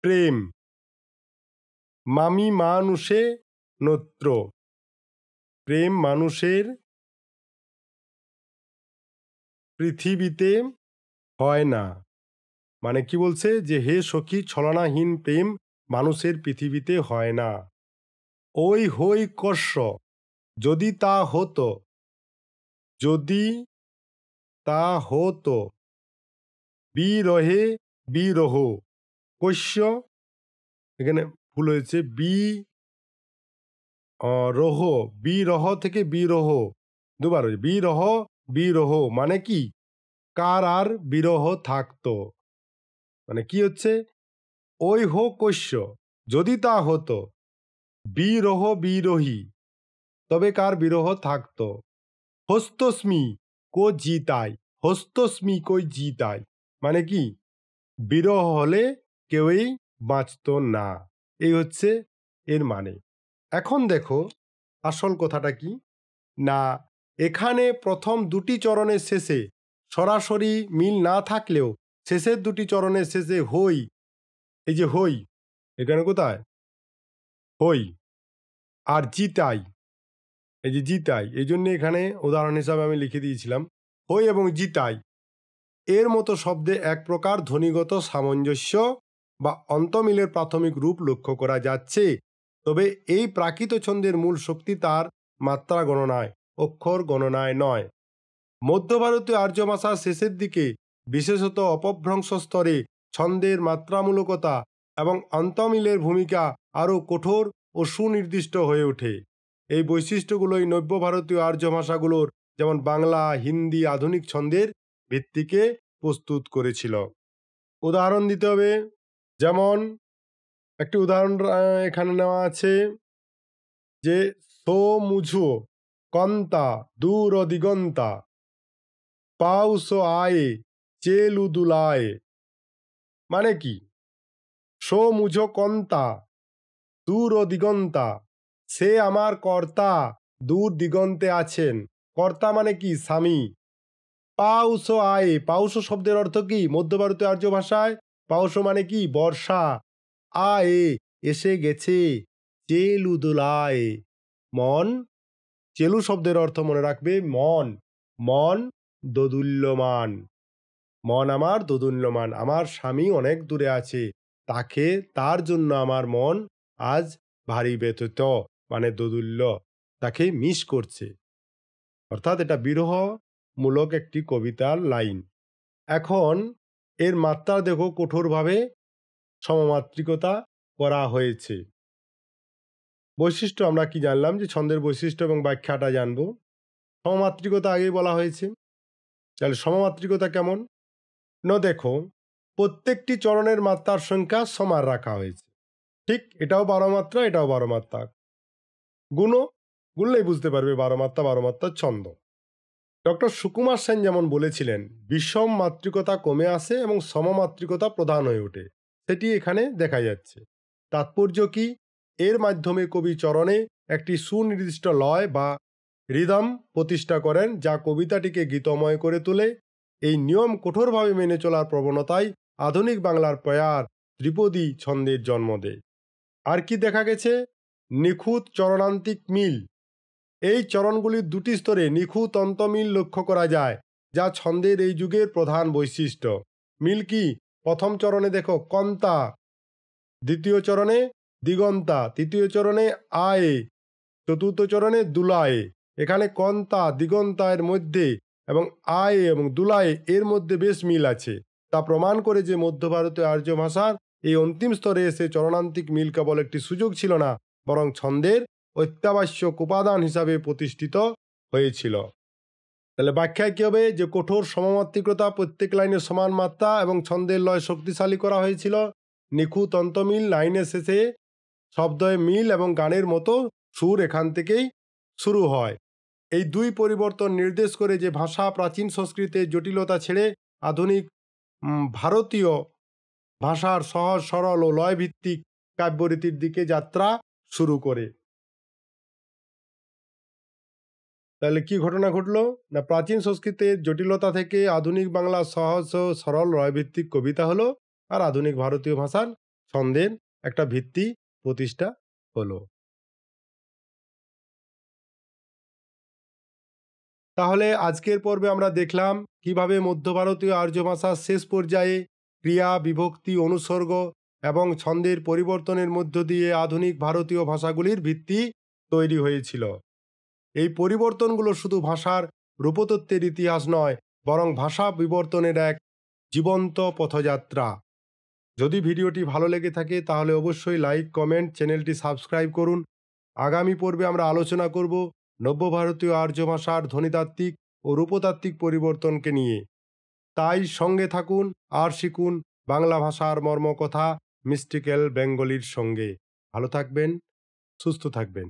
প্রেম মামি মানুষে নত্র, প্রেম মানুষের পৃথিবীতে হয় না। মানে কি বলছে? যে হে সখী ছলনাহীন প্রেম মানুষের পৃথিবীতে হয় না। ওই হই কস্য, যদি তা হতো, যদি তা হতো, বিরহে বিরহ, কস্য এখানে ভুল হয়েছে, রহ, বিরহ থেকে বিরহ, দুবার হয়েছে বিরহ বিরহ, মানে কি কার আর বিরহ থাকতো। মানে কি হচ্ছে? ওই হো কস্য, যদি তা হতো, বিরহ বিরহী, তবে কার বিরহ থাকতো। হস্তস্মি কো জিতাই, হস্তস্মি কই জিতাই, মানে কি বিরহ হলে কেউই বাঁচত না। এই হচ্ছে এর মানে। এখন দেখো আসল কথাটা কি না, এখানে প্রথম দুটি চরণের শেষে সরাসরি মিল না থাকলেও শেষের দুটি চরণের শেষে হই, এই যে হই, এখানে কোথায় হই, আর জিতাই, এই যে জিতাই, এই জন্য এখানে উদাহরণ হিসাবে আমি লিখে দিয়েছিলাম হই এবং জিতাই। এর মতো শব্দে এক প্রকার ধ্বনিগত সামঞ্জস্য বা অন্তমিলের প্রাথমিক রূপ লক্ষ্য করা যাচ্ছে। তবে এই প্রাকৃত ছন্দের মূল শক্তি তার মাত্রা গণনায়, অক্ষর গণনায় নয়। মধ্য ভারতীয় আর্য ভাষার শেষের দিকে বিশেষত অপভ্রংশ স্তরে ছন্দের মাত্রামূলকতা এবং অন্তমিলের ভূমিকা আরও কঠোর ও সুনির্দিষ্ট হয়ে ওঠে। এই বৈশিষ্ট্যগুলোই নব্য ভারতীয় আর্য ভাষাগুলোর, যেমন বাংলা, হিন্দি আধুনিক ছন্দের ভিত্তিকে প্রস্তুত করেছিল। উদাহরণ দিতে হবে, যেমন একটি উদাহরণ এখানে নেওয়া আছে যে সো মুঝো কন্তা দূর দিগন্তা পাউস আয়ে চেলুদুলায়, মানে কি সো মুঝো কন্তা দূর দিগন্তা, সে আমার কর্তা দূর দিগন্তে আছেন। কর্তা মানে কি স্বামী, পাউস আয়ে, পাউস শব্দের অর্থ কি? মধ্য ভারতীয় আর্য ভাষায় পাউস মানে কি? বর্ষা। আয়ে এসে গেছে, চেলু দোলায় মন। চেলু শব্দের অর্থ মনে রাখবে মন। মন দোদুল্যমান, মন আমার দোদুল্যমান, আমার স্বামী অনেক দূরে আছে, তার জন্য আমার মন আজ ভারী ব্যথিত, মানে দোদুল্য, তাকে মিস করছে। অর্থাৎ এটা বিরহ মূলক একটি কবিতার লাইন। এখন এর মাত্রা দেখো, কঠোরভাবে সমমাত্রিকতা করা হয়েছে। বৈশিষ্ট্য আমরা কি জানলাম? যে ছন্দের বৈশিষ্ট্য এবং ব্যাখ্যাটা জানবো। সমমাত্রিকতা আগেই বলা হয়েছে। তাহলে সমমাত্রিকতা কেমন? দেখো, প্রত্যেকটি চরণের মাত্রার সংখ্যা সমান রাখা হয়েছে। ঠিক, এটাও 12 মাত্রা, এটাও 12 মাত্রা। গুনলেই বুঝতে পারবে 12 মাত্রা 12 মাত্রার ছন্দ। ডক্টর সুকুমার সেন যেমন বলেছিলেন, বিষম মাত্রিকতা কমে আসে এবং সমমাত্রিকতা প্রধান হয়ে ওঠে, সেটি এখানে দেখা যাচ্ছে। তাৎপর্য কি? এর মাধ্যমে কবি চরণে একটি সুনির্দিষ্ট লয় বা রিদম প্রতিষ্ঠা করেন, যা কবিতাটিকে গীতময় করে তোলে। এই নিয়ম কঠোরভাবে মেনে চলার প্রবণতায় আধুনিক বাংলার প্রয়ার ত্রিপদী ছন্দের জন্ম দেয়। আর কি দেখা গেছে? নিখুঁত চরণান্তিক মিল। এই চরণগুলির দুটি স্তরে নিখুঁত অন্তমিল লক্ষ্য করা যায়, যা ছন্দের এই যুগের প্রধান বৈশিষ্ট্য। মিল কি? প্রথম চরণে দেখো কন্তা, দ্বিতীয় চরণে দিগন্তা, তৃতীয় চরণে আয়ে, চতুর্থ চরণে দুলায়ে। এখানে কন্তা দিগন্তা এর মধ্যে এবং আয়ে এবং দুলায়ে এর মধ্যে বেশ মিল আছে। তা প্রমাণ করে যে মধ্য ভারতীয় আর্য ভাষার এই অন্তিম স্তরে এসে চরণান্তিক মিল কেবল একটি সুযোগ ছিল না, বরং ছন্দের অত্যাবশ্যক উপাদান হিসাবে প্রতিষ্ঠিত হয়েছিল। তাহলে ব্যাখ্যায় কি হবে? যে কঠোর সমমাত্রিকতা, প্রত্যেক লাইনে সমান মাত্রা এবং ছন্দের লয় শক্তিশালী করা হয়েছিল। নিখুঁত অন্তমিল, লাইনের শেষে শব্দে মিল এবং গানের মতো সুর এখান থেকেই শুরু হয়। এই দুই পরিবর্তন নির্দেশ করে যে ভাষা প্রাচীন সংস্কৃতের জটিলতা ছেড়ে আধুনিক ভারতীয় ভাষার সহজ সরল ও লয়ভিত্তিক কাব্যরীতির দিকে যাত্রা শুরু করে। তাহলে কি ঘটনা ঘটলো? না, প্রাচীন সংস্কৃতের জটিলতা থেকে আধুনিক বাংলা সহজ ও সরল লয়ভিত্তিক কবিতা হলো, আর আধুনিক ভারতীয় ভাষার ছন্দের একটা ভিত্তি প্রতিষ্ঠা হলো। তাহলে আজকের পর্বে আমরা দেখলাম কিভাবে মধ্য ভারতীয় আর্য ভাষার শেষ পর্যায়ে ক্রিয়া, বিভক্তি, অনুসর্গ এবং ছন্দের পরিবর্তনের মধ্য দিয়ে আধুনিক ভারতীয় ভাষাগুলির ভিত্তি তৈরি হয়েছিল। এই পরিবর্তনগুলো শুধু ভাষার রূপতত্ত্বের ইতিহাস নয়, বরং ভাষা বিবর্তনের এক জীবন্ত পথযাত্রা। যদি ভিডিওটি ভালো লেগে থাকে তাহলে অবশ্যই লাইক, কমেন্ট, চ্যানেলটি সাবস্ক্রাইব করুন। আগামী পর্বে আমরা আলোচনা করব নব্য ভারতীয় আর্য ভাষার ধ্বনিতাত্ত্বিক ও রূপতাত্ত্বিক পরিবর্তনকে নিয়ে। তাই সঙ্গে থাকুন আর শিখুন বাংলা ভাষার মর্মকথা মিস্টিক্যাল বেঙ্গলির সঙ্গে। ভালো থাকবেন, সুস্থ থাকবেন।